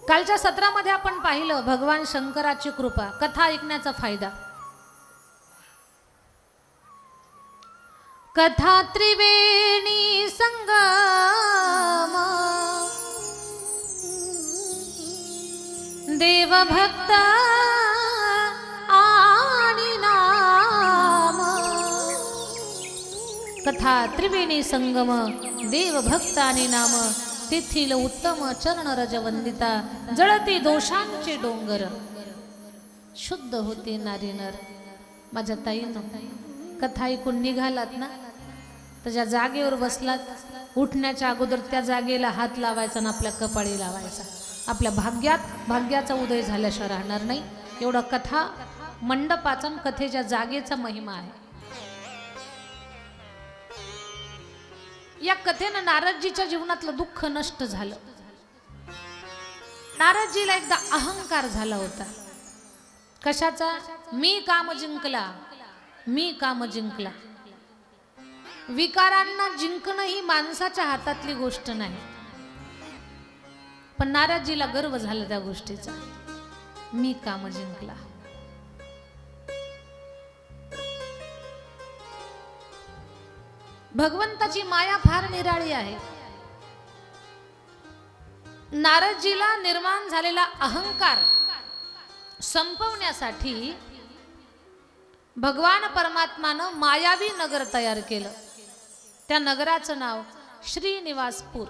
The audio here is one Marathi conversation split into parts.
कालच्या सत्रामध्ये आपण पाहिलं भगवान शंकराची कृपा, कथा ऐकण्याचा फायदा। कथा त्रिवेणी संगम, देव भक्त आणि नाम। कथा त्रिवेणी संगम, देव भक्त आणि नाम। तेथील उत्तम चरण रज वंदिता, जळती दोषांचे डोंगर, शुद्ध होते नारी नर। माझ्या ताईनो, कथा ऐकून निघालात ना, तर ज्या जागेवर बसलात, उठण्याच्या अगोदर त्या जागेला हात लावायचा आणि आपल्या कपाळी लावायचा। आपल्या भाग्याचा उदय झाल्याशिवाय राहणार नाही। एवढा कथा मंडपाचा, कथेच्या जागेचा महिमा आहे। या कथेनं नारदजीच्या जीवनातलं दुःख नष्ट झालं। नारदजीला एकदा अहंकार झाला होता। कशाचा? मी काम जिंकला, मी काम जिंकला। विकारांना जिंकणं ही माणसाच्या हातातली गोष्ट नाही, पण नारदजीला गर्व झाला त्या गोष्टीचा, मी काम जिंकला। भगवंताची माया फार निराळी आहे। नारदजीला निर्माण झालेला अहंकार संपवण्यासाठी भगवान परमात्मानं मायावी नगर तयार केलं। त्या नगराचं नाव श्रीनिवासपूर।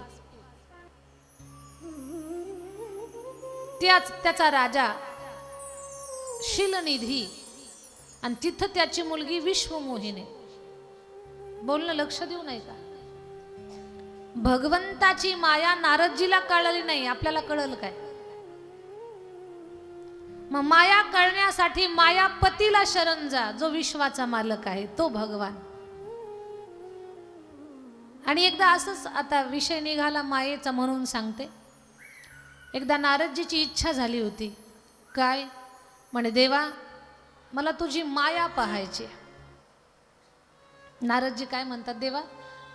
त्याचा राजा शीलनिधी आणि तिथं त्याची मुलगी विश्वमोहिनी। बोलणं लक्ष देऊ नाही का? भगवंताची माया नारदजीला कळली नाही, आपल्याला कळलं काय? मग माया कळण्यासाठी मायापतीला शरण जा, जो विश्वाचा मालक आहे, तो भगवान। आणि एकदा असंच, आता विषय निघाला मायेचा म्हणून सांगते। एकदा नारदजीची इच्छा झाली होती, काय म्हणे, देवा मला तुझी माया पाहायची। नारदजी काय म्हणतात, देवा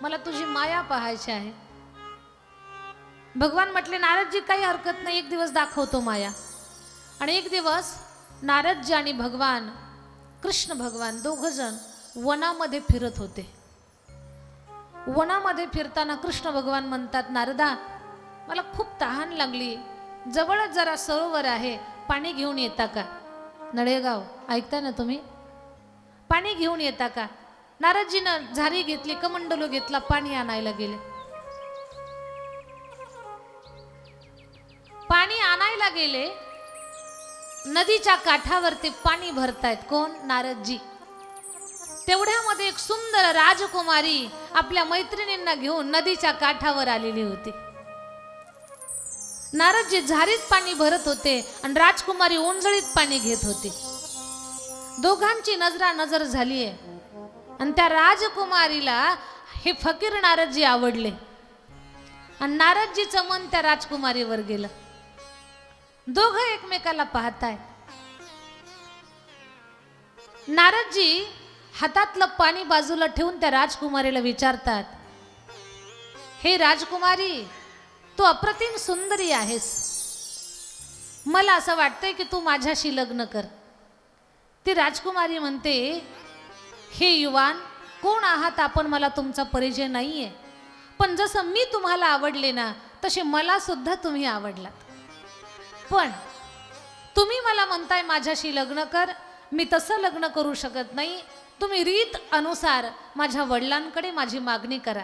मला तुझी माया पाहायची आहे। भगवान म्हटले, नारदजी काही हरकत नाही, एक दिवस दाखवतो माया। आणि एक दिवस नारदजी आणि भगवान कृष्ण भगवान दोघ जण वनामध्ये फिरत होते। वनामध्ये फिरताना कृष्ण भगवान म्हणतात, नारदा मला खूप तहान लागली, जवळच जरा सरोवर आहे, पाणी घेऊन येता का? नळेगाव ऐकता ना तुम्ही? पाणी घेऊन येता का? नारदजीनं झारी घेतली, कमंडलू घेतला, पाणी आणायला गेले। पाणी आणायला गेले, नदीच्या काठावरती पाणी भरतायत। कोण? नारदजी। तेवढ्यामध्ये एक सुंदर राजकुमारी आपल्या मैत्रिणींना घेऊन नदीच्या काठावर आलेली होती। नारदजी झारीत पाणी भरत होते आणि राजकुमारी ओंजळीत पाणी घेत होती। दोघांची नजरानजर झालीये आणि त्या राजकुमारीला हे फकीर नारदजी आवडले आणि नारदजीचं मन त्या राजकुमारीवर गेलं। दोघं एकमेकाला पाहताय। नारदजी हातातलं पाणी बाजूला ठेवून त्या राजकुमारीला विचारतात, हे राजकुमारी, तू अप्रतिम सुंदरी आहेस, मला असं वाटतंय की तू माझ्याशी लग्न कर। ती राजकुमारी म्हणते, हे युवान, कोण आहात आपण? मला तुमचा परिचय नाहीये, पण जसं मी तुम्हाला आवडले ना, तसे मला सुद्धा तुम्ही आवडलात। पण तुम्ही मला म्हणताय माझ्याशी लग्न कर, मी तसं लग्न करू शकत नाही। तुम्ही रीत अनुसार माझ्या वडिलांकडे माझी मागणी करा।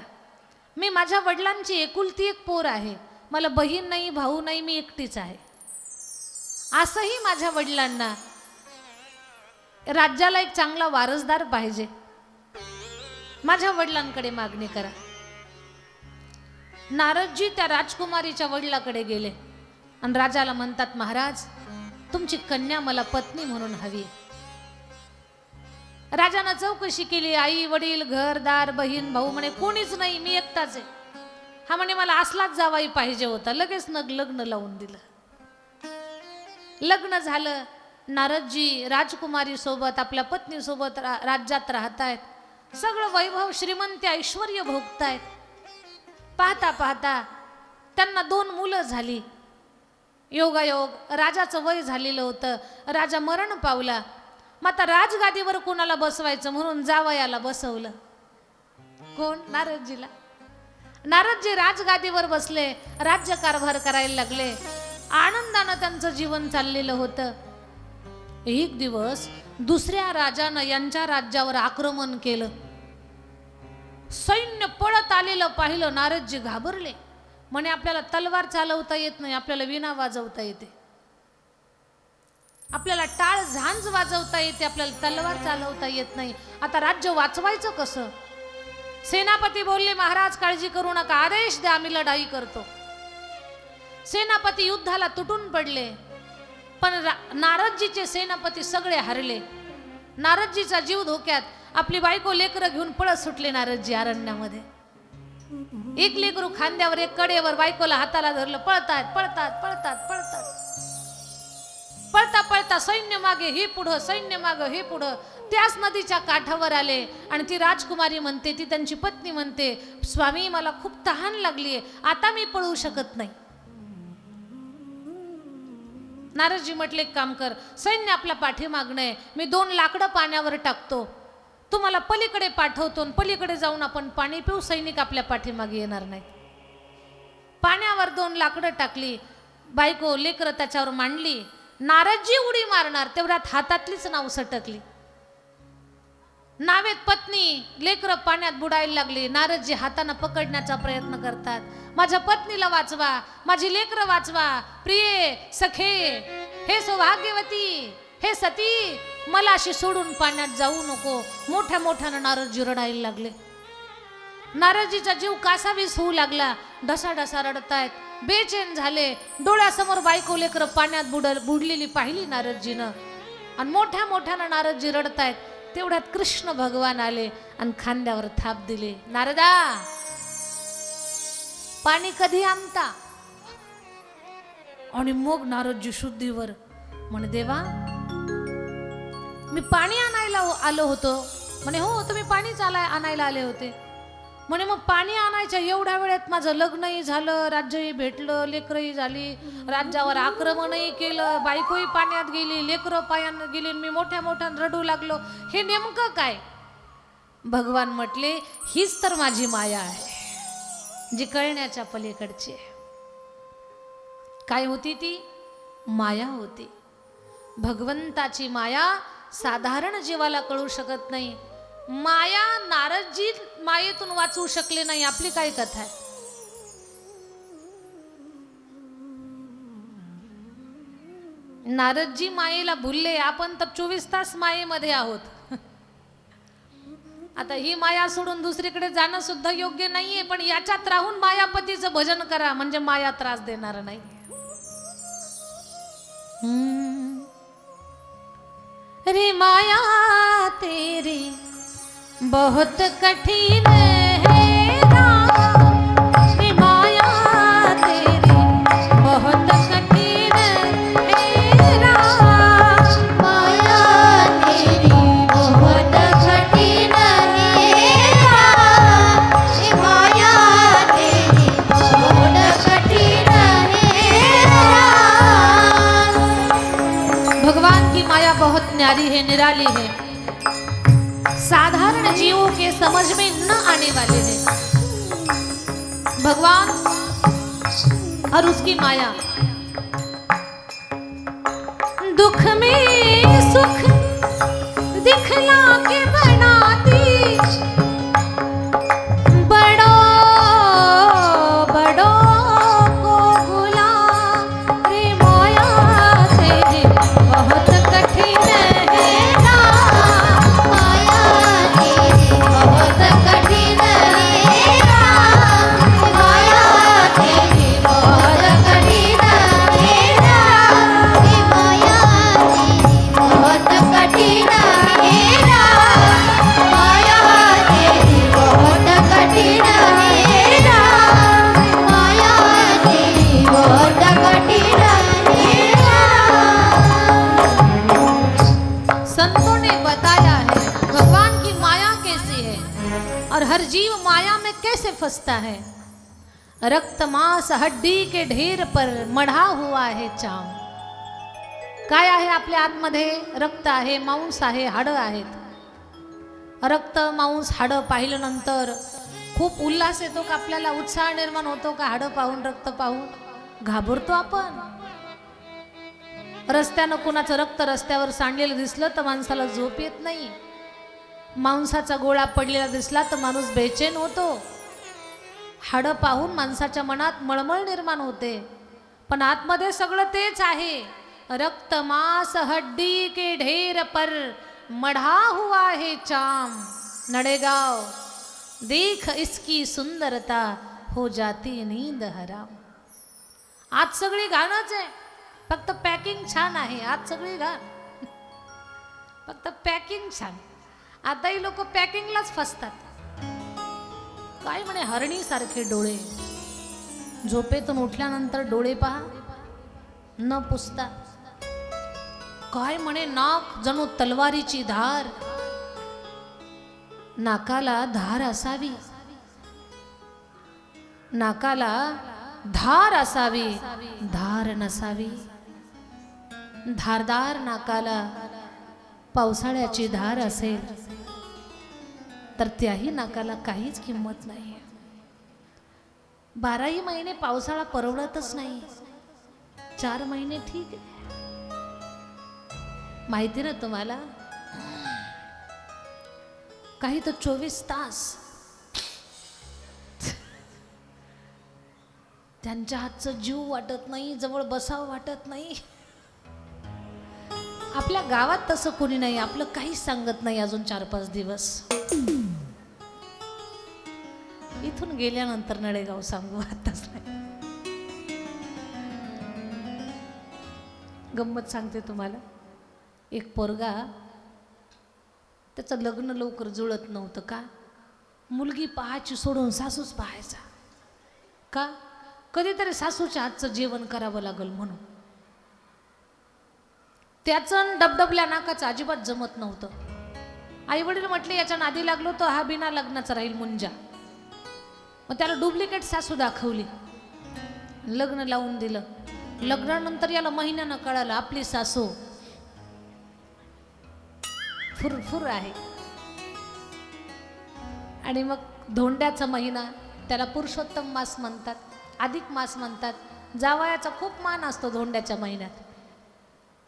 मी माझ्या वडिलांची एकुलती एक पोर आहे, मला बहीण नाही, भाऊ नाही, मी एकटीच आहे। असंही माझ्या वडिलांना राज्याला एक चांगला वारसदार पाहिजे, माझ्या वडिलांकडे मागणी करा। नारदजी त्या राजकुमारीच्या वडिलाकडे गेले आणि राजाला म्हणतात, महाराज तुमची कन्या मला पत्नी म्हणून हवी। राजानं चौकशी केली, आई वडील घरदार बहीण भाऊ म्हणे कोणीच नाही, मी एकटाच आहे। हा म्हणे मला असलाच जावाई पाहिजे होता। लगेच लग्न लावून दिलं। लग्न झालं। नारदजी राजकुमारी सोबत आपल्या पत्नी सोबत राज्यात राहतायत। सगळं वैभव श्रीमंती ऐश्वर्य भोगतायत। पाहता पाहता त्यांना 2 मुलं झाली। योगायोग राजाचं वय झालेलं होतं, राजा मरण पावला. मग आता राजगादीवर कोणाला बसवायचं म्हणून जावयाला बसवलं. कोण? नारदजीला. नारदजी राजगादीवर बसले, राज्यकारभार करायला लागले. आनंदानं त्यांचं जीवन चाललेलं होतं. एक दिवस दुसऱ्या राजानं यांच्या राज्यावर आक्रमण केलं. सैन्य पळत आलेलं पाहिलं. नारदजी घाबरले. म्हणे आपल्याला तलवार चालवता येत नाही, आपल्याला वीणा वाजवता येते, आपल्याला टाळ झांज वाजवता येते, आपल्याला तलवार चालवता येत नाही. आता राज्य वाचवायचं कसं? सेनापती बोलले, महाराज काळजी करू नका, आदेश द्या, आम्ही लढाई करतो. सेनापती युद्धाला तुटून पडले. पण नारदजीचे सेनापती सगळे हरले. नारदजीचा जीव धोक्यात. आपली बायको लेकरं घेऊन पळत सुटले नारदजी अरण्यामध्ये. एक लेकरू खांद्यावर, एक कडेवर, बायकोला हाताला धरलं. पळतात पळतात पळतात पळतात. पळता पळता सैन्य मागे हे पुढं, सैन्य मागे हे पुढं. त्याच नदीच्या काठावर आले आणि ती राजकुमारी म्हणते, ती त्यांची पत्नी म्हणते, स्वामी मला खूप तहान लागलीये, आता मी पळू शकत नाही. नारदजी म्हटले, एक काम कर, सैन्य आपल्या पाठीमागणं, मी 2 लाकडं पाण्यावर टाकतो, तुम्हाला पलीकडे पाठवतो, पलीकडे जाऊन आपण पाणी पिऊ, सैनिक आपल्या पाठीमागे येणार नाही. पाण्यावर 2 लाकडं टाकली. बायको लेकरं त्याच्यावर मांडली. नारदजी उडी मारणार तेवढ्यात हातातलीच नाव सटकली. नावेत पत्नी लेकरं पाण्यात बुडायला लागली. नारदजी हाताने पकडण्याचा प्रयत्न करतात. माझ्या पत्नीला वाचवा, माझी लेकरं वाचवा, प्रिये सखे, हे सौभाग्यवती, हे सती, मला अशी सोडून पाण्यात जाऊ नको. मोठ्या मोठ्यानं नारदजी रडायला लागले. नारदजीचा जीव कासावीस होऊ लागला. ढसाढसा रडतायत, बेचैन झाले. डोळ्यासमोर बायको लेकरं पाण्यात बुडलेली पाहिली नारदजीनं आणि मोठ्या मोठ्यानं नारदजी रडतायत. तेवढ्यात कृष्ण भगवान आले आणि खांद्यावर थाप दिले. नारदा, पाणी कधी आणता? आणि मग नारदजी शुद्धीवर म्हणे, देवा मी पाणी आणायला आलो होतो. म्हणे, हो तुम्ही पाणीच आणायला आले होते. म्हणे, मग पाणी आणायच्या एवढ्या वेळेत माझं लग्नही झालं, राज्यही भेटलं, लेकरही झाली, राज्यावर आक्रमणही केलं, बायकोही पाण्यात गेली, लेकरं पायानं गेली, मी मोठ्या मोठ्या रडू लागलो, हे नेमकं काय? भगवान म्हटले, हीच तर माझी माया आहे, जी कळण्याच्या पलीकडची आहे. काय होती ती? माया होती. भगवंताची माया साधारण जीवाला कळू शकत नाही. माया नारदजी मायेतून वाचवू शकले नाही. आपली काय कथा आहे? नारदजी मायेला भुलले, आपण तर 24 तास मायेमध्ये आहोत. आता ही माया सोडून दुसरीकडे जाणं सुद्धा योग्य नाहीये, पण याच्यात राहून मायापतीचं भजन करा, म्हणजे माया त्रास देणार नाही. रे माया तेरी बहुत कठिन है राम, रे माया तेरी बहुत कठिन है राम, माया तेरी बहुत कठिन है राम, माया तेरी बहुत कठिन है राम। भगवान की माया बहुत न्यारी है, निराली है, साधारण जीवों के समझ में न आने वाले हैं। भगवान और उसकी माया, दुख में सुख दिखला के बनाती, बड़ों बड़ों को गुलाम, रे माया तेरी बहुत कठिन है राम, माया तेरी बहुत कठिन है राम, माया तेरी बहुत कठिन है राम, माया तेरी बहुत कठिन है राम, माया तेरी बहुत कठिन है राम, माया तेरी बहुत कठिन है राम। संतों ने बताया है भगवान की माया कैसी है और हर जीव माया में कैसे फंसता है। रक्त मांस हड्डी के ढेर पर मढा हुआ है चाम. काय आहे आपल्या आतमध्ये? रक्त आहे, मांस आहे, हाडं आहेत. रक्त मांस हाडं पाहिल्यानंतर खूप उल्हास येतो का आपल्याला? उत्साह निर्माण होतो का? हाडं पाहून, रक्त पाहून घाबरतो आपण. रस्त्यानं कुणाचं रक्त रस्त्यावर सांडलेलं दिसलं तर माणसाला झोप येत नाही. मांसाचा गोळा पडलेला दिसला तर माणूस बेचैन होतो. हाडं पाहून माणसाच्या मनात मळमळ निर्माण होते. पण आतमध्ये सगळं तेच आहे. रक्त मांस हड्डी के ढेर पर मढ़ा हुआ है चाम. नडेगाव देख इसकी सुंदरता हो जाती नींद हराम. आज सगळी घाणच आहे, फक्त पॅकिंग छान आहे. आज सगळी घाण, फक्त पॅकिंग छान. आताही लोक पॅकिंगलाच फसतात. काय म्हणे हरणीसारखे डोळे, झोपेतून उठल्यानंतर डोळे पहा न पुसता. काय म्हणे नाक जणू तलवारीची धार, नाकाला धार असावी, नाकाला धार असावी, धार नसावी. धारदार नाकाला पावसाळ्याची धार असेल तर त्याही नाकाला काहीच किंमत नाही. 12ही महिने पावसाळा परवडतच नाही. 4 महिने ठीक आहे. माहिती ना तुम्हाला, काही तर 24 तास त्यांच्या हातचं जीव वाटत नाही, जवळ बसावं वाटत नाही. आपल्या गावात तसं कोणी नाही, आपलं काहीच सांगत नाही अजून 4-5 दिवस. इथून गेल्यानंतर नडेगाव सांगू, आताच नाही. गंमत सांगते तुम्हाला. एक पोरगा, त्याचं लग्न लवकर जुळत नव्हतं. का? मुलगी पाहायची सोडून सासूच पाहायचा. का? कधीतरी सासूच्या हातचं जेवण करावं लागल म्हणून. त्याचं डबडबल्या नाकाचं अजिबात जमत नव्हतं. आई वडील म्हटले याच्या नादी लागलो तो हा बिना लग्नाचा राहील मुंजा. मग त्याला डुप्लिकेट सासू दाखवली, लग्न लावून दिलं. लग्नानंतर याला महिन्यानं कळालं आपली सासू फुरफुर आहे. आणि मग धोंड्याचा महिना, त्याला पुरुषोत्तम मास म्हणतात, अधिक मास म्हणतात. जावयाचा खूप मान असतो धोंड्याच्या महिन्यात.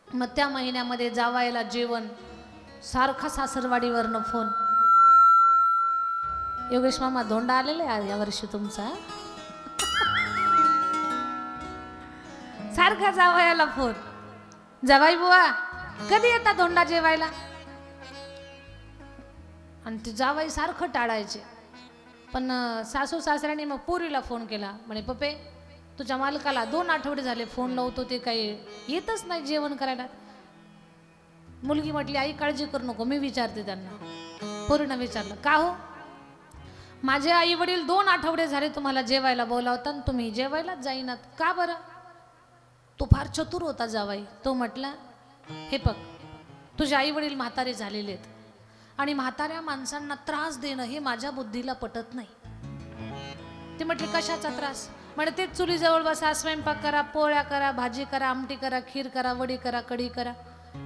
मग त्या महिन्यामध्ये जावयाला जेवण, सारखा सासरवाडीवरनं फोन, योगेश मामा धोंडा आलेला आहे यावर्षी तुमचा. सारखा जावयाला फोन, जावाई बुवा कधी येता धोंडा जेवायला. आणि ते जावाई सारखं टाळायचे. पण सासू सासऱ्याने मग पोरीला फोन केला, म्हणे पप्पे तुझ्या मालकाला 2 आठवडे झाले फोन लावतो, ते काही येतच नाही जेवण करायला. मुलगी म्हटली आई काळजी करू नको, मी विचारते त्यांना. पोरीनं विचारलं, का हो? माझे आई वडील 2 आठवडे झाले तुम्हाला जेवायला बोलावतात, तुम्ही जेवायलाच जाईनात का बरं? तो फार चतुर होता जावाई. तो म्हटला, हे बघ तुझे आई वडील म्हातारे झालेले आहेत आणि म्हाताऱ्या माणसांना त्रास देणं हे माझ्या बुद्धीला पटत नाही. ते म्हटले कशाचा त्रास? म्हणे तेच चुलीजवळ बसा, स्वयंपाक करा, पोळ्या करा, भाजी करा, आमटी करा, खीर करा, वडी करा, कढी करा.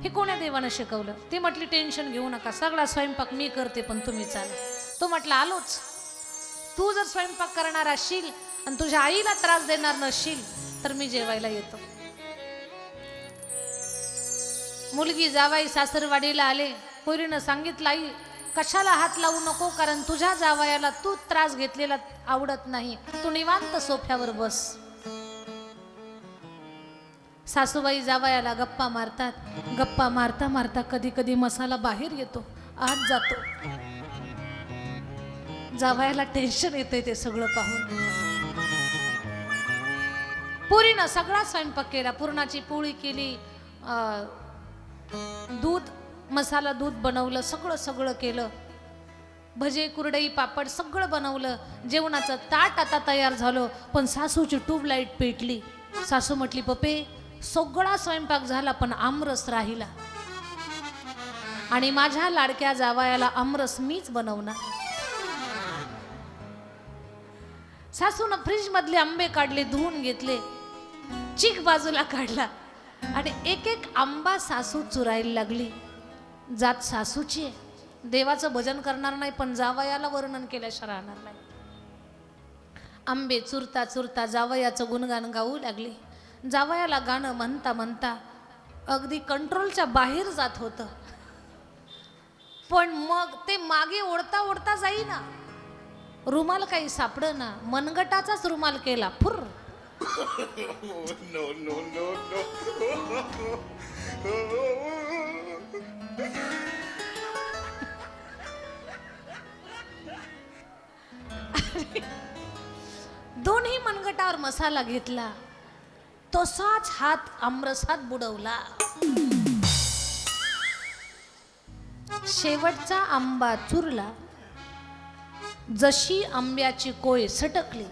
हे कोण्या देवानं शिकवलं? ते म्हटली टेन्शन घेऊ नका, सगळा स्वयंपाक मी करते पण तुम्ही चाला. तो म्हटला आलोच. तू जर स्वयंपाक करणार असशील आणि तुझ्या आईला त्रास देणार नसशील तर मी जेवायला येतो. मुलगी जावाई सासरवाडीला आले. पोरीनं सांगितलं आई कशाला हात लावू नको, कारण तुझ्या जावयाला तू त्रास घेतलेला आवडत नाही, तू निवांत सोफ्यावर बस. सासूबाई जावयाला गप्पा मारतात. गप्पा मारता मारता कधी कधी मसाला बाहेर येतो, आत जातो. जावयाला टेन्शन येते ते सगळं पाहून. पोरीनं सगळा स्वयंपाक केला, पुरणाची पोळी केली, दूध मसाला दूध बनवलं, सगळं सगळं केलं. भजे कुरडई पापड सगळं बनवलं. जेवणाचं ताट आता तयार झालं, पण सासूची ट्यूबलाईट पेटली. सासू म्हटली पप्पे सगळा स्वयंपाक झाला पण आमरस राहिला आणि माझ्या लाडक्या जावयाला आमरस मीच बनवणार. सासून फ्रीज मधले आंबे काढले, धुवून घेतले, चीक बाजूला काढला आणि एक एक आंबा सासू चुरायला लागली. जात सासूची आहे, देवाचं भजन करणार नाही पण जावयाला वर्णन केल्याशिवाय राहणार नाही. आंबे चुरता चुरता जावयाचं गुणगान गाऊ लागली. जावयाला गाणं म्हणता म्हणता अगदी कंट्रोलच्या बाहेर जात होतं. पण मग ते मागे ओढता ओढता जाईना, रुमाल काही सापडना, मनगटाचाच रुमाल केला फुर. No, no, no, no. दोन्ही मनगटावर मसाला घेतला, तसाच हात आमरसात बुडवला. शेवटचा आंबा चुरला. जशी आंब्याची कोय सटकली,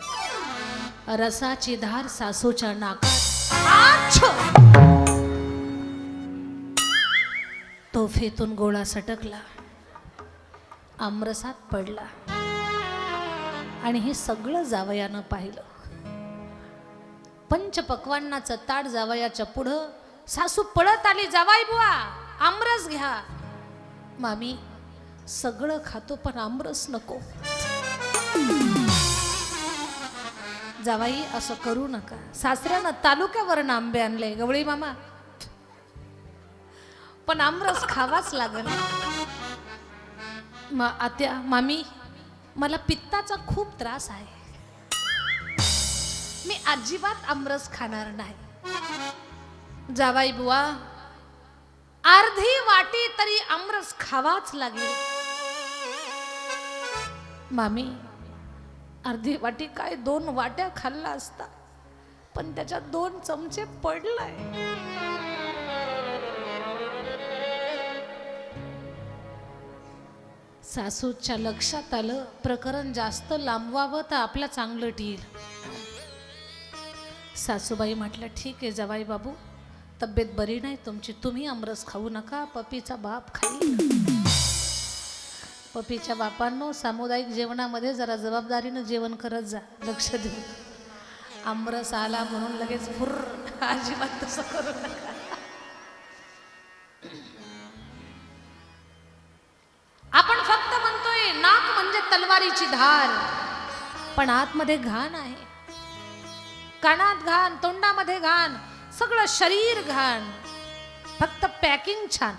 रसाची धार सासूच्या नाकात. आछ! तोफेतून गोळा सटकला, आमरसात पडला. आणि हे सगळं जावयानं पाहिलं. पंचपक्वान्नाचं ताट जावयाच्या पुढं. सासू पळत आली, जावाई बुवा आमरस घ्या. मामी सगळं खातो पण आमरस नको. जावाई असं करू नका, सासऱ्यानं तालुक्यावरनं आंबे आणले, गवळी मामा पण आमरस खावाच लागल. आत्या मामी मला पित्ताचा खूप त्रास आहे, मी अजिबात आमरस खाणार नाही. जावाई बुवा अर्धी वाटी तरी आमरस खावाच लागेल. मामी अर्धी वाटी काय 2 वाट्या खाल्ला असता, पण त्याच्यात 2 चमचे पडलाय. सासूच्या लक्षात आलं प्रकरण जास्त लांबवावं तर आपलं चांगलं टील. सासूबाई म्हटलं ठीक आहे जावाई बाबू, तब्येत बरी नाही तुमची, तुम्ही आमरस खाऊ नका, पपीचा बाप खाईल. पपीच्या बापांनो सामुदायिक जेवणामध्ये जरा जबाबदारीनं जेवण करत जा, लक्ष देऊ. आमरस आला म्हणून लगेच फुर, अजिबात तसं करू नका. आपण फक्त म्हणतोय नाक म्हणजे तलवारीची धार, पण आतमध्ये घाण आहे. कानात घाण, तोंडामध्ये घाण, सगळं शरीर घाण, फक्त पॅकिंग छान.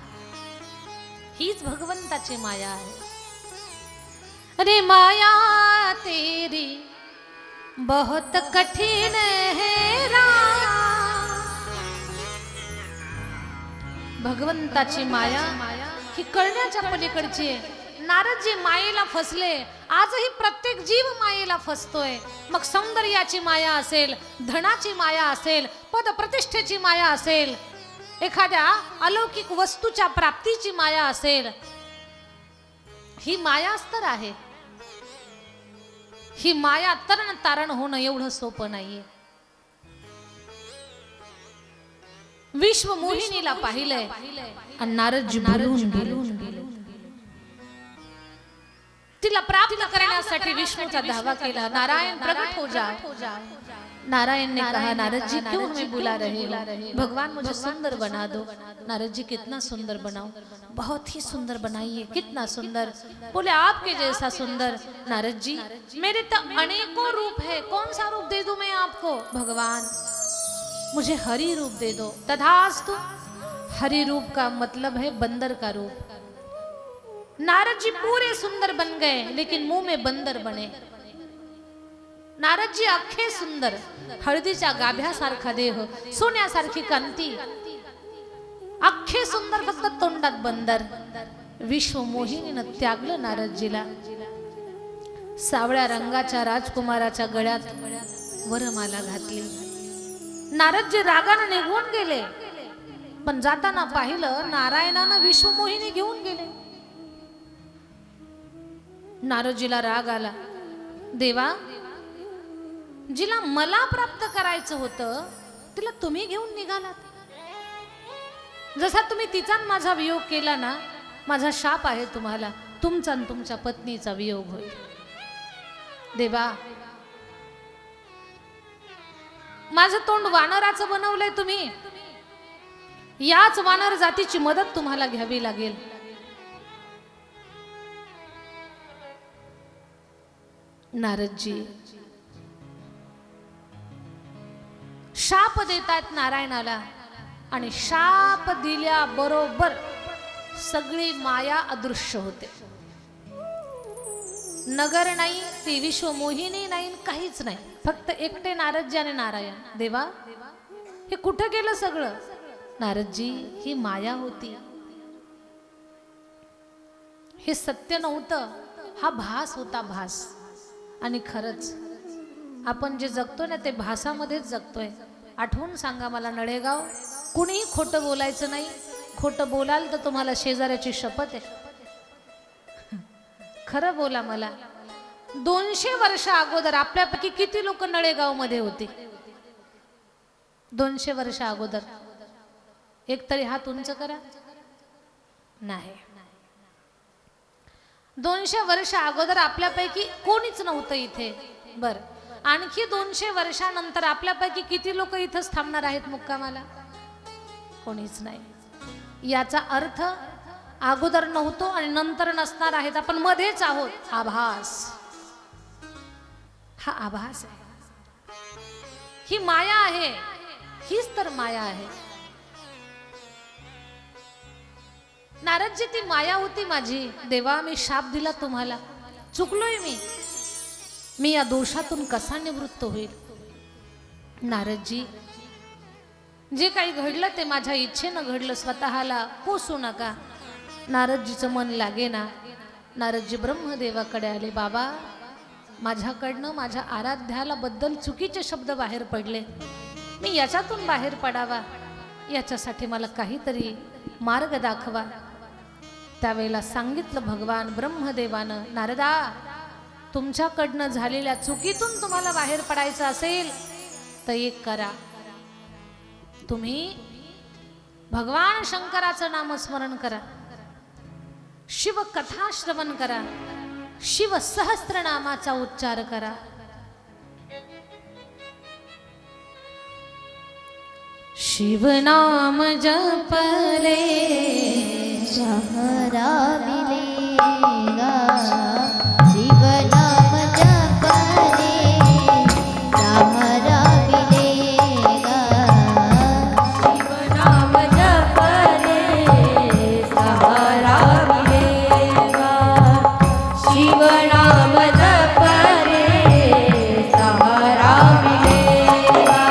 हीच भगवंताची माया आहे. अरे माया तेरी बहुत कठीण है राम. भगवंताची माया ही कळण्याच्या पलीकडची आहे. नारदजी मायेला फसले, आजही प्रत्येक जीव मायेला फसतोय. मग सौंदर्याची माया असेल, धनाची माया असेल, पदप्रतिष्ठेची माया असेल, एखाद्या अलौकिक वस्तूच्या प्राप्तीची माया असेल, ही मायाच तर आहे. ही माया तरण तारण होणं एवढं सोपं नाहीये. विश्व मोहिनीला पाहिलंय आणि नारदजी भरून गेले. तिला प्राप्त करण्यासाठी विष्णूचा धावा केला, नारायण प्रकट हो जा. नारायण ने कहा नारद जी क्यों हमें बुला रहे हो, भगवान मुझे सुंदर बना दो. नारद जी कितना सुंदर बनाओ, बहुत ही सुंदर बनाइए, कितना सुंदर. बोले आपके जैसा सुंदर. नारद जी मेरे तो अनेकों रूप है, कौन सा रूप दे दूं मैं आपको. भगवान मुझे हरि रूप दे दो. तथास्तु. हरि रूप का मतलब है बंदर का रूप. नारद जी पूरे सुंदर बन गए लेकिन मुंह में बंदर बने. नारद जी अख्खे सुंदर, हळदीच्या गाभ्यासारखा देह, सोन्यासारखी कांती, अख्खे सुंदर, फक्त तोंडात बंदर. विश्व मोहिनीनं त्यागलं नारदजीला. सावळ्या रंगाच्या राजकुमाराच्या गळ्यात वरमाला घातली. नारदजी रागानं निघून गेले, पण जाताना पाहिलं नारायणानं विश्व मोहिनी घेऊन गेले. नारदजीला राग आला. देवा, जिला मला प्राप्त करायचं होतं तिला तुम्ही घेऊन निघालात. जसा तुम्ही तिचा माझा वियोग केला ना, माझा शाप आहे तुम्हाला, तुमचा आणि तुमच्या पत्नीचा वियोग होईल. देवा, माझं तोंड वानराचं बनवलंय तुम्ही, याच वानर जातीची मदत तुम्हाला घ्यावी लागेल. नारदजी शाप देतात नारायणाला आणि शाप दिल्याबरोबर सगळी माया अदृश्य होते. नगर नाही, ती विश्वमोहिनी नाही, काहीच नाही, फक्त एकटे नारदजी आणि नारायण. देवा, हे कुठं गेलं सगळं? नारदजी, ही माया होती, हे सत्य नव्हतं, हा भास होता, भास. आणि खरंच आपण जे जगतो ना ते भासामध्येच जगतोय. आठवून सांगा मला नळेगाव, कुणीही खोटं बोलायचं नाही. खोटं बोलाल तर तुम्हाला शेजाऱ्याची शपथ आहे. खरं बोला मला. 200 वर्ष अगोदर आपल्यापैकी किती लोक नळेगाव मध्ये होते? 200 वर्ष अगोदर एक तरी हात उंच करा. नाही. 200 वर्ष अगोदर आपल्यापैकी कोणीच नव्हतं इथे. बर, आणखी 200 वर्षानंतर आपल्यापैकी किती लोक इथंच थांबणार आहेत मुक्कामाला? कोणीच नाही. याचा अर्थ अगोदर नव्हतो आणि नंतर नसणार आहेत, आपण मध्येच आहोत. आभास, हा आभास आहे, ही माया आहे, हीच तर माया आहे. नारदजी, ती माया होती माझी. देवा, मी शाप दिला तुम्हाला, चुकलोय मी या दोषातून कसा निवृत्त होईल? नारदजी, जे काही घडलं ते माझ्या इच्छेनं घडलं, स्वतःला कोसू नका. नारदजीचं मन लागेना. नारदजी ब्रह्मदेवाकडे आले. बाबा, माझ्याकडनं माझ्या आराध्याला बद्दल चुकीचे शब्द बाहेर पडले, मी याच्यातून बाहेर पडावा, याच्यासाठी मला काहीतरी मार्ग दाखवा. त्यावेळेला सांगितलं भगवान ब्रह्मदेवानं, नारदा, तुमच्याकडनं झालेल्या चुकीतून तुम्हाला बाहेर पडायचं असेल तर एक करा, तुम्ही भगवान शंकराचं नामस्मरण करा, शिव कथा श्रवण करा, शिव सहस्त्रनामाचा उच्चार करा. शिव नाम जपले सहारा मिलेगा, शिव नाम जपले सहारा मिलेगा, शिव नाम जपले सहारा मिलेगा, शिव नाम जपले सहारा मिलेगा.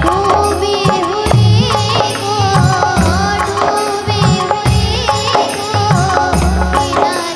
डूबी हुई को, डूबी हुई को किनारे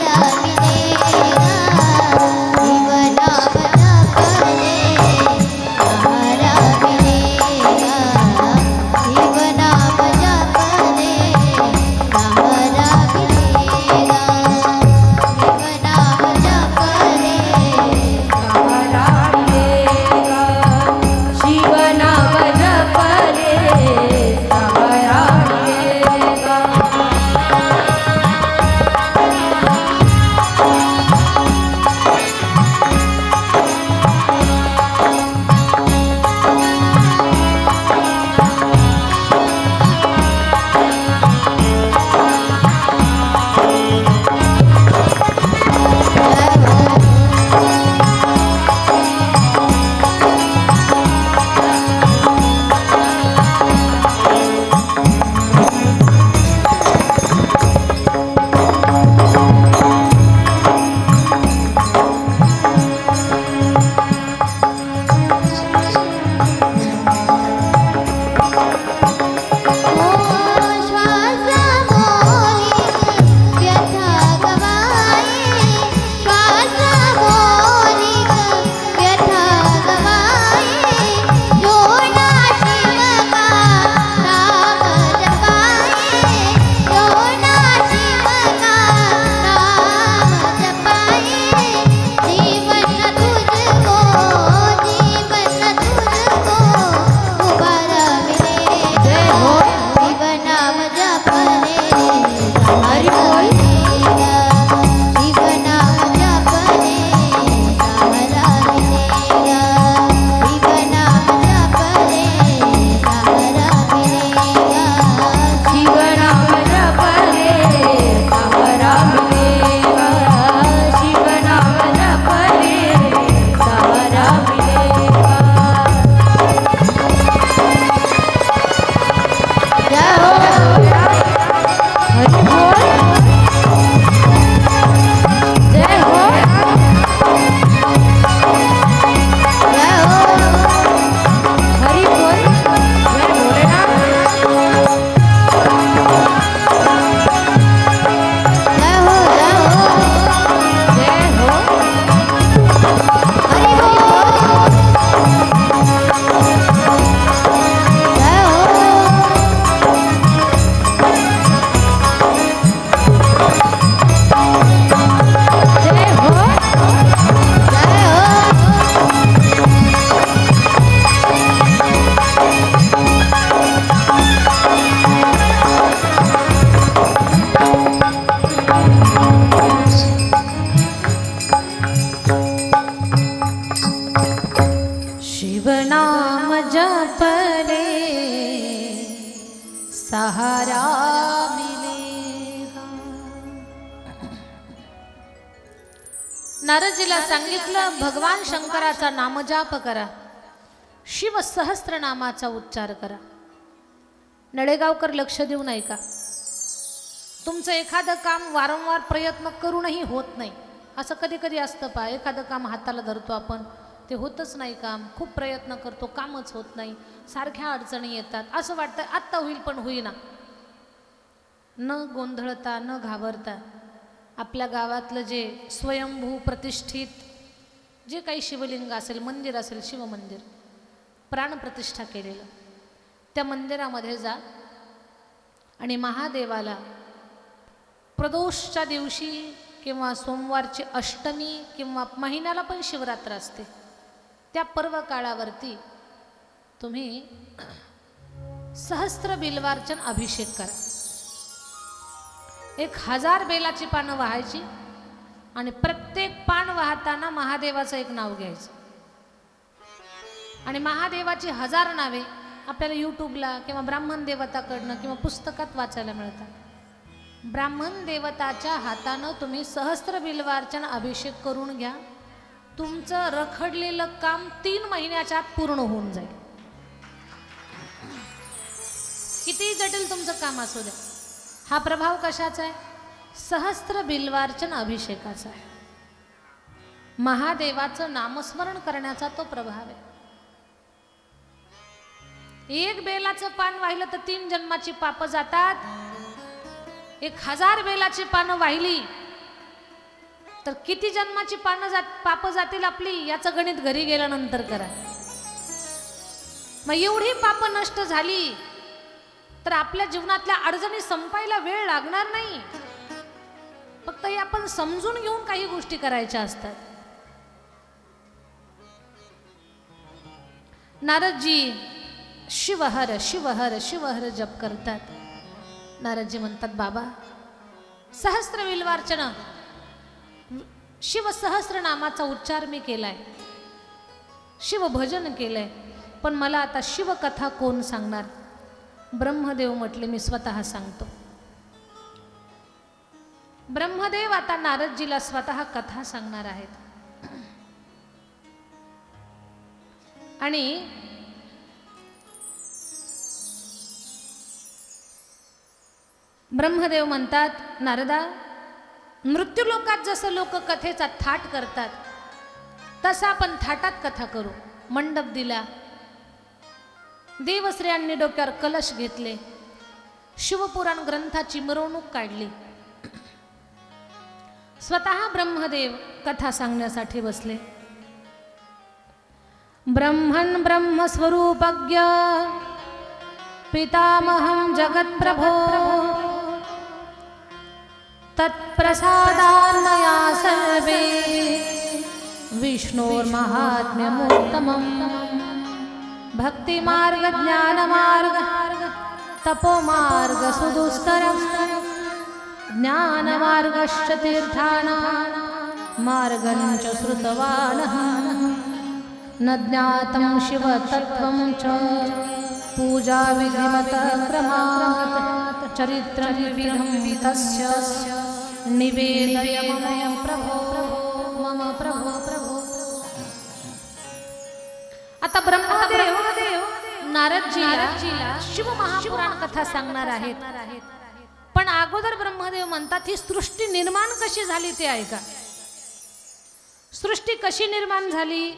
सहारा मिलेगा. नारदजीला सांगितलं भगवान शंकराचा नामजाप करा, शिव सहस्त्रनामाचा उच्चार करा. नळेगावकर लक्ष देऊन ऐका. तुमचं एखादं काम वारंवार प्रयत्न करूनही होत नाही. असं कधी कधी असतं पहा, एखादं काम हाताला धरतो आपण, ते होतच नाही काम, खूप प्रयत्न करतो, कामच होत नाही, सारख्या अडचणी येतात, असं वाटतं आत्ता होईल पण होईना. न गोंधळता न घाबरता आपल्या गावातलं जे स्वयंभू प्रतिष्ठित जे काही शिवलिंग असेल, मंदिर असेल, शिवमंदिर प्राणप्रतिष्ठा केलेलं, त्या मंदिरामध्ये जा आणि महादेवाला प्रदोषच्या दिवशी किंवा सोमवारची अष्टमी किंवा महिन्याला पण शिवरात्र असते, त्या पर्व काळावरती तुम्ही सहस्त्र बिल्वार्चन अभिषेक करा. 1000 बेलाची पानं वाहायची आणि प्रत्येक पान वाहताना महादेवाचं एक नाव घ्यायचं. आणि महादेवाची 1000 नावे आपल्याला यूट्यूबला किंवा ब्राह्मण देवताकडनं किंवा पुस्तकात वाचायला मिळतात. ब्राह्मण देवताच्या हातानं तुम्ही सहस्त्र बिल्वार्चन अभिषेक करून घ्या. तुमचं रखडलेलं काम 3 महिन्याच्या आत पूर्ण होऊन जाईल. किती जटिल तुमचं काम असू द्या. हा प्रभाव कशाचा आहे? सहस्त्र बिल्वार्चन अभिषेकाचा आहे. महादेवाचं नामस्मरण करण्याचा तो प्रभाव आहे. एक बेलाचं पान वाहिलं तर 3 जन्माची पापं जातात. 1000 बेलाची पानं वाहिली तर किती जन्माची पापं जातील आपली, याचं गणित घरी गेल्यानंतर करा. मग एवढी पापं नष्ट झाली तर आपल्या जीवनातल्या अडचणी संपायला वेळ लागणार नाही. फक्त हे आपण समजून घेऊन काही गोष्टी करायच्या असतात. नारदजी शिवहर शिवहर शिवहर जप करतात. नारदजी म्हणतात बाबा, सहस्त्र बिल्वार्चन शिव सहस्त्र नामाचा उच्चार मी केलाय, शिवभजन केलंय, पण मला आता शिवकथा कोण सांगणार? ब्रह्मदेव म्हटले मी स्वतः सांगतो. ब्रह्मदेव आता नारदजीला स्वतः कथा सांगणार आहेत. आणि ब्रह्मदेव म्हणतात, नारदा, मृत्यूलोकात जसं लोक कथेचा थाट करतात तसं आपण थाटात कथा करू. मंडप दिला, देवश्रेयांनी डोक्यावर कलश घेतले, शिवपुराण ग्रंथाची मिरवणूक काढली. स्वतः ब्रह्मदेव कथा सांगण्यासाठी बसले. ब्रह्मन् ब्रह्मस्वरूपज्ञ पितामहं जगत्प्रभो तत्प्रसादान्मया सर्वे विष्णोर्माहात्म्यमुत्तमम् भक्तिमार्ग ज्ञानमार्ग तपोमार्ग सुदुस्तरम् ज्ञानमार्गश्च तीर्थानां मार्गञ्च श्रुतवानः न ज्ञातं शिवतत्त्वं च पूजा विधिमतः क्रमात् चरित्रं विविधं तस्य निवेदय मम प्रभो मम प्रभो प्रभो. आता ब्रह्मदेव नारदजीला शिव महापुराण कथा सांगणार आहेत. पण अगोदर ब्रह्मदेव म्हणतात ही सृष्टी निर्माण कशी झाली ते ऐका. सृष्टी कशी निर्माण झाली?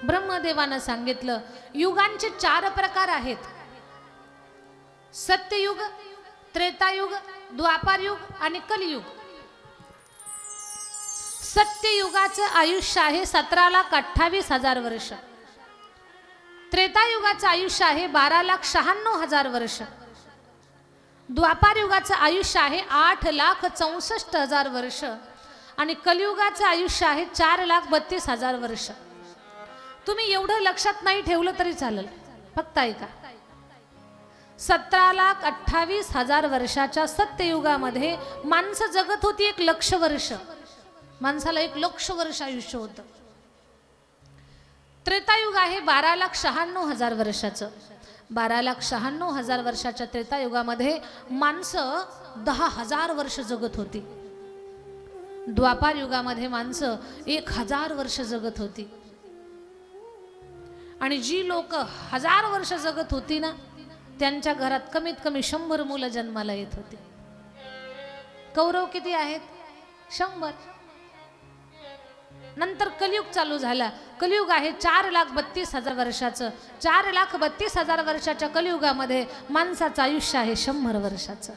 ब्रह्मदेवानं सांगितलं युगांचे 4 प्रकार आहेत. सत्ययुग, त्रेतायुग, द्वापारयुग आणि कलियुग. सत्ययुगाचं आयुष्य आहे 17,28,000 वर्ष. त्रेतायुगाचं आयुष्य आहे 12,96,000 वर्ष. द्वापारयुगाचं आयुष्य आहे 8,64,000 वर्ष आणि कलियुगाचं आयुष्य आहे 4,32,000 वर्ष. तुम्ही एवढं लक्षात नाही ठेवलं तरी चालेल, फक्त ऐका. 17,28,000 वर्षाच्या सत्ययुगामध्ये माणसं जगत होती 1,00,000 वर्ष. माणसाला 1,00,000 वर्ष आयुष्य होतं. त्रेतायुग आहे 12,96,000 वर्षाचं. 12,96,000 वर्षाच्या त्रेतायुगामध्ये माणसं 10,000 वर्ष जगत होती. द्वापार युगामध्ये माणसं 1,000 वर्ष जगत होती. आणि जी लोक 1000 वर्ष जगत होती ना, त्यांच्या घरात कमीत कमी 100 मुलं जन्माला येत होती. कौरव किती आहेत? 100. नंतर कलियुग चालू झाला. कलियुग आहे 4,32,000 वर्षाचं. 4,32,000 वर्षाच्या कलियुगामध्ये माणसाचं आयुष्य आहे 100 वर्षाचं.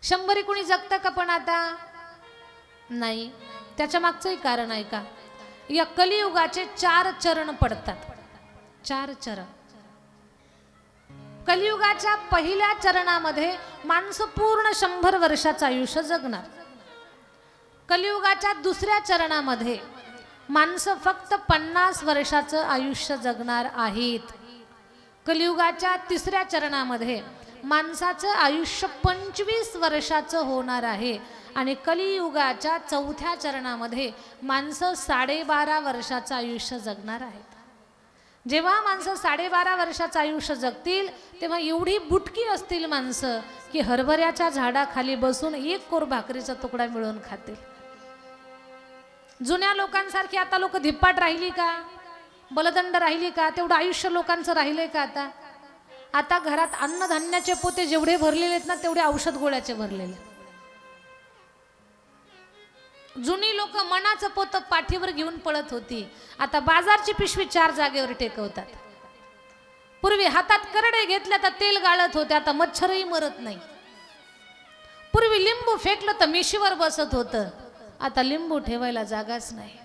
100 कोणी जगतं का पण आता? नाही. त्याच्या मागचंही कारण आहे का? या कलियुगाचे 4 चरण पडतात. 4 चरण. कलियुगाच्या पहिल्या चरणामध्ये माणसं पूर्ण 100 वर्षाचं आयुष्य जगणार. कलियुगाच्या दुसऱ्या चरणामध्ये माणसं फक्त 50 वर्षाचं आयुष्य जगणार आहेत. कलियुगाच्या तिसऱ्या चरणामध्ये माणसाचं आयुष्य 25 वर्षाचं होणार आहे. आणि कलियुगाच्या चौथ्या चरणामध्ये माणसं 12.5 वर्षाचं आयुष्य जगणार आहेत. जेव्हा माणसं 12.5 वर्षाचं आयुष्य जगतील तेव्हा एवढी बुटकी असतील माणसं की हरभऱ्याच्या झाडाखाली बसून 1 कोर भाकरीचा तुकडा मिळवून खातील. जुन्या लोकांसारखी आता लोक धिप्पाट राहिली का? बलदंड राहिली का? तेवढं आयुष्य लोकांचं राहिलंय का आता? आता घरात अन्नधान्याचे पोते जेवढे भरलेले आहेत ना, तेवढे औषध गोळ्याचे भरलेले. जुनी लोक मनाचं पोतं पाठीवर घेऊन पळत होती. आता बाजारची पिशवी 4 जागेवर टेकवतात. पूर्वी हातात करडे घेतल्या तर तेल गाळत होते, आता मच्छरही मरत नाही. पूर्वी लिंबू फेकलं तर मिशीवर बसत होतं, आता लिंबू ठेवायला जागाच नाही.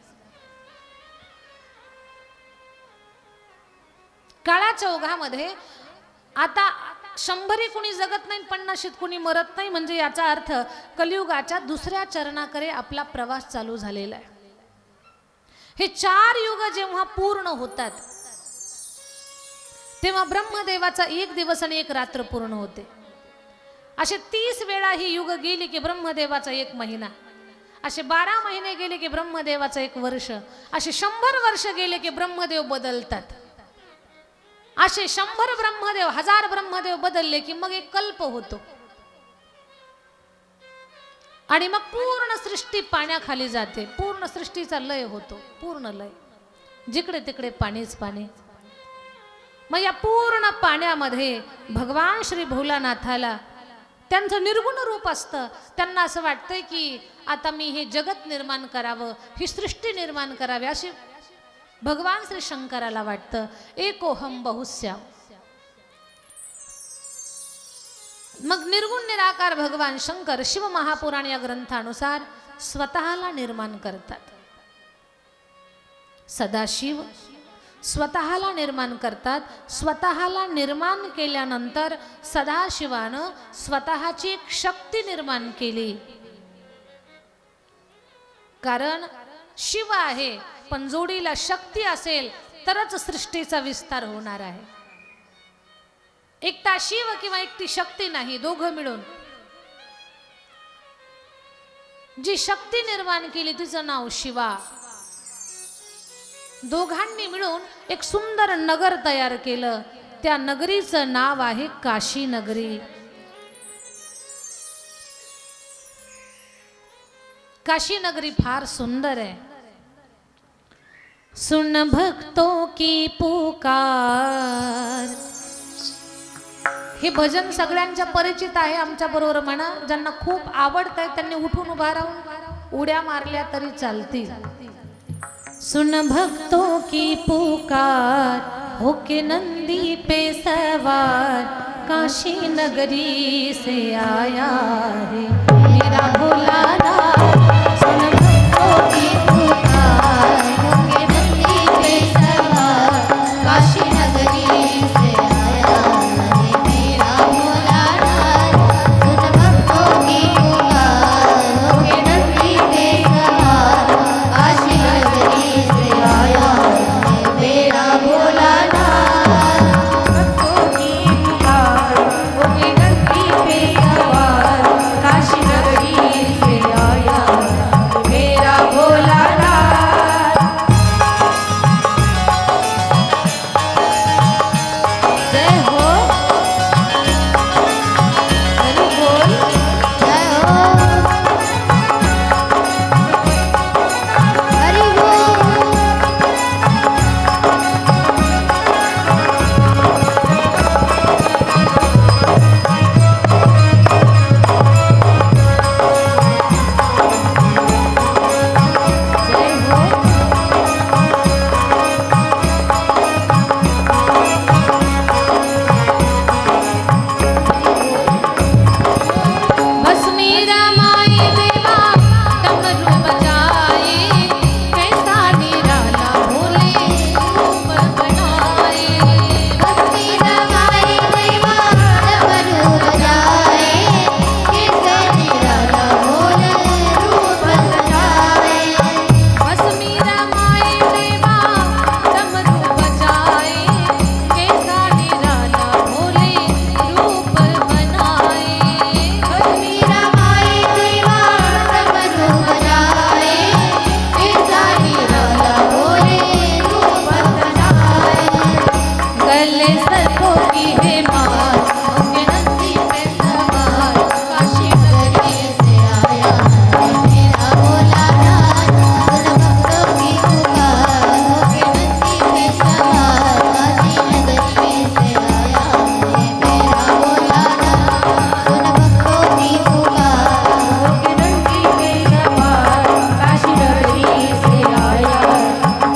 काळाच्या ओघामध्ये आता 100 कुणी जगत नाही, 50 कुणी मरत नाही. म्हणजे याचा अर्थ कलियुगाच्या दुसऱ्या चरणाकडे आपला प्रवास चालू झालेला आहे. हे 4 युग जेव्हा पूर्ण होतात तेव्हा ब्रह्मदेवाचा 1 दिवस आणि 1 रात्र पूर्ण होते. असे 30 वेळा ही युग गेली की ब्रह्मदेवाचा 1 महिना. असे 12 महिने गेले की ब्रह्मदेवाचा 1 वर्ष. असे 100 वर्ष गेले की ब्रह्मदेव बदलतात. असे 100 ब्रह्मदेव, 1000 ब्रह्मदेव बदलले की मग 1 कल्प होतो. आणि मग पूर्ण सृष्टी पाण्याखाली जाते. पूर्ण सृष्टीचा लय होतो, पूर्ण लय. जिकडे तिकडे पाणीच पाणी. मग या पूर्ण पाण्यामध्ये भगवान श्री भोलानाथाला त्यांचं निर्गुण रूप असतं. त्यांना असं वाटतंय की आता मी हे जगत निर्माण करावं, ही सृष्टी निर्माण करावी, अशी भगवान श्री शंकराला वाटतं. एकोहम बहुस्याम. मग निर्गुण निराकार भगवान शंकर शिव महापुराण या ग्रंथानुसार स्वतःला निर्माण करतात. सदाशिव स्वतःला निर्माण करतात. स्वतःला निर्माण केल्यानंतर सदाशिवानं स्वतःची एक शक्ती निर्माण केली. कारण शिव आहे, पण जोडीला शक्ती असेल तरच सृष्टीचा विस्तार होणार आहे. एकटा शिव किंवा एकटी शक्ती नाही, दोघं मिळून जी शक्ती निर्माण केली तिचं नाव शिवा. दोघांनी मिळून एक सुंदर नगर तयार केलं. त्या नगरीचं नाव आहे काशी नगरी. काशी नगरी फार सुंदर आहे. सुन भक्तों की पुकार. हे भजन सगळ्यांच्या परिचित आहे. आमच्या बरोबर म्हणा, ज्यांना खूप आवडत आहे त्यांनी उठून उभा राहून उड्या मारल्या तरी चालतील. सुन भक्तों की पुकार, होके नंदी पे सवार, काशी नगरी से आया है मेरा भोलानाथ. सुन भक्तों की पुकार, होके नंदी पे सवार, काशी नगरी से आया है मेरा भोलानाथ. सुन भक्तों की पुकार, होके नंदी पे सवार, काशी नगरी से आया है मेरा भोलानाथ. भक्तों की पुकार, होके नंदी पे सवार, काशी नगरी से आया चले सर्पों की है मार, होके नंदी पे सवार, काशी नगरी से आया है मेरा भोला नाथ। सुन भक्तों की पुकार, होके नंदी पे सवार, काशी नगरी से आया है मेरा भोला नाथ। सुन भक्तों की पुकार, होके नंदी पे सवार, काशी नगरी से आया है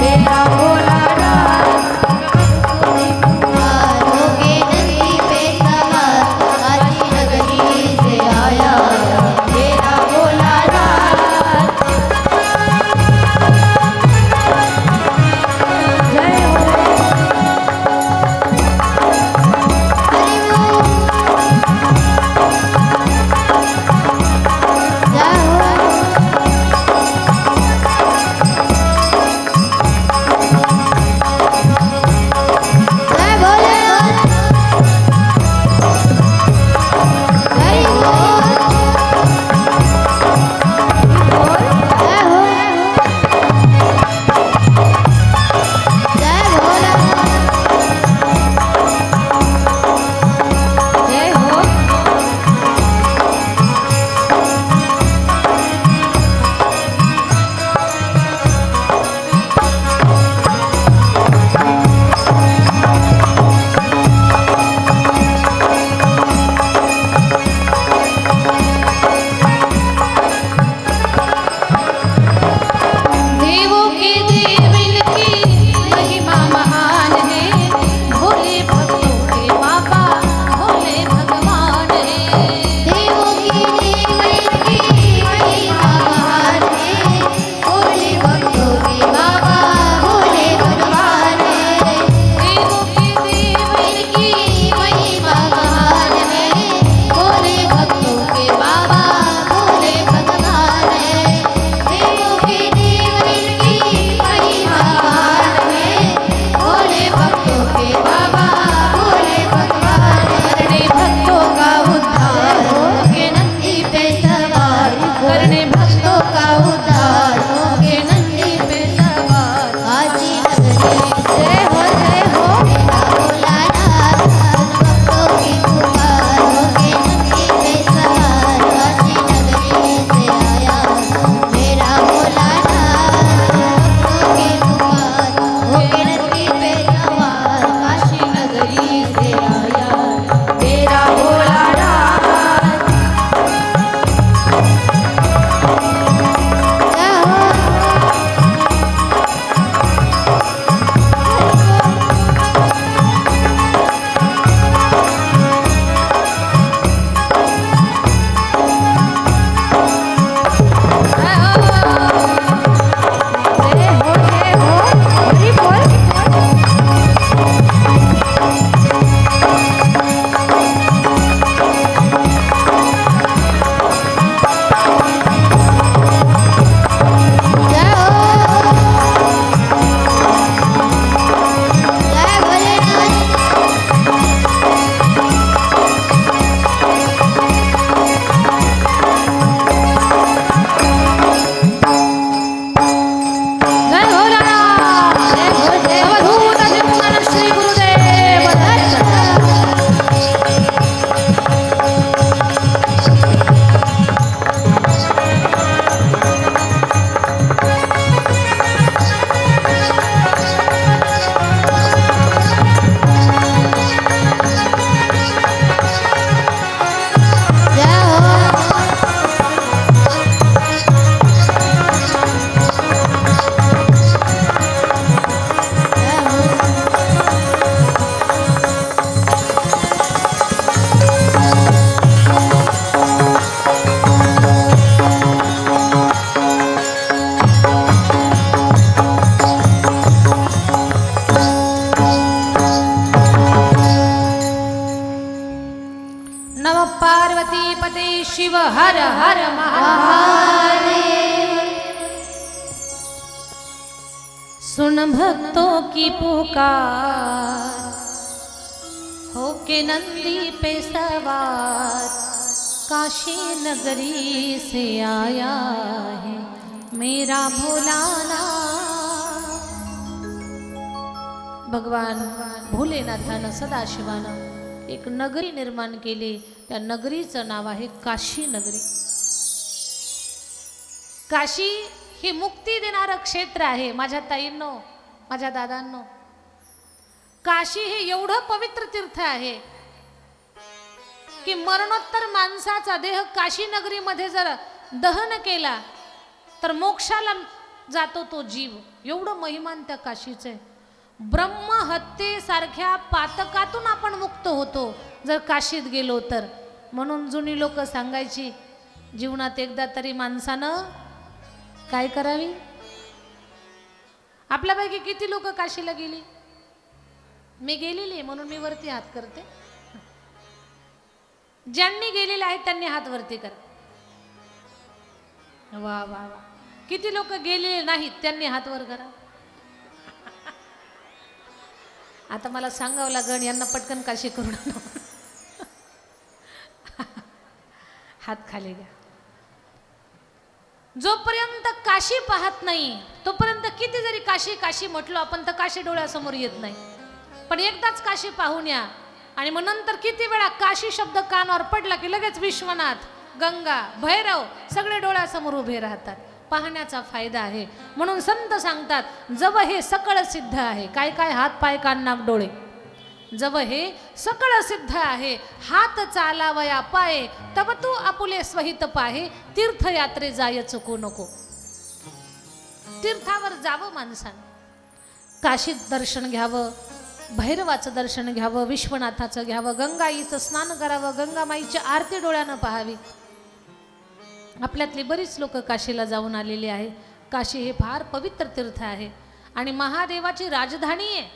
मेरा भोला नाथ। पुकार, होके नंदी पे सवार, काशी नगरी से आया है मेरा भोला नाथ। जय हो हरि बोल। जय हो। जय भोलेनाथ। हरि बोल। जय हो। जय भोलेनाथ। जय हो। देवों के देव इनकी महिमा महान है, भोले भक्तों के बाबा भोले भगवान है। देवों की देव इनकी महिमा महान है, भोले भक्तों के बाबा भोले भगवान है। देवों के देव इनकी महिमा महान है, भोले भक्तों के बाबा भोले भगवान है। देवों के देव इनकी महिमा महान है, भोले भक्तों के बाबा भोले भगवान है। करने भक्तों का उद्धार, होके नंदी पे सवार, करने भक्तों का उद्धार, होके नंदी पे सवार। काशी नगरी से जय हो जय हो। मेरा भोला नाथ। सुन भक्तों की पुकार, होके नंदी पे सवार, काशी नगरी से आया मेरा भोला नाथ। भक्तों की पुकार, होके नंदी पे सवार, काशी नगरी से आया मेरा भोला नाथ। जय हो। जय हो जय हो। हरि बोल। जय हो। जय भोलेनाथ। जय हो राणा। जय हो जय हो। अवधूत चिंतन श्री गुरुदेव दत्त। जय हो। जय हो। नमः पार्वती पते शिव हर हर महादेव। सुन भक्तों की पुकार, होके नंदी पे सवार, काशी नगरी से आया है मेरा भोलानाथ। भगवान भोलेनाथानं सदाशिवानं एक नगरी निर्माण केली. त्या नगरीचं नाव आहे काशी नगरी. काशी हे मुक्ती देणारं क्षेत्र आहे. माझ्या ताईंनो, माझ्या दादांनो, काशी हे एवढं पवित्र तीर्थ आहे की मरणोत्तर माणसाचा देह काशी नगरीमध्ये जर दहन केला तर मोक्षाला जातो तो जीव. एवढं महिमान त्या काशीचे. ब्रह्महत्येसारख्या पातकातून आपण मुक्त होतो जर काशीत गेलो तर. म्हणून जुनी लोक सांगायची, जीवनात एकदा तरी माणसानं काय करावी. आपल्यापैकी किती लोक काशीला गेली? मी गेलेली आहे म्हणून मी वरती हात करते. ज्यांनी गेलेले आहेत त्यांनी हात वरती करा. वा वा वा. किती लोक गेलेले नाहीत त्यांनी हात वर करा. आता मला सांगावं लागण यांना पटकन काशी करून आणा. हात खाली घ्या. जोपर्यंत काशी पाहत नाही तोपर्यंत किती जरी काशी काशी म्हटलो आपण तर काशी डोळ्यासमोर येत नाही. पण एकदाच काशी पाहून या आणि मग नंतर किती वेळा काशी शब्द कानावर पडला की लगेच विश्वनाथ, गंगा, भैरव सगळे डोळ्यासमोर उभे राहतात. पाहण्याचा फायदा आहे. म्हणून संत सांगतात जव हे सकळ सिद्ध आहे. काय काय? हात, पाय, कान, नाक, डोळे. जव हे सकळ सिद्ध आहे, हात चालावया पाये, तव तू आपुले स्वहित पाहे, तीर्थयात्रे जाय चुकू नको. तीर्थावर जावं माणसानं. काशीत दर्शन घ्यावं, भैरवाचं दर्शन घ्यावं, विश्वनाथाचं घ्यावं, गंगाईचं स्नान करावं, गंगामाईची आरती डोळ्यानं पाहावी. आपल्यातली बरीच लोक काशीला जाऊन आलेली आहे. काशी हे फार पवित्र तीर्थ आहे आणि महादेवाची राजधानी आहे.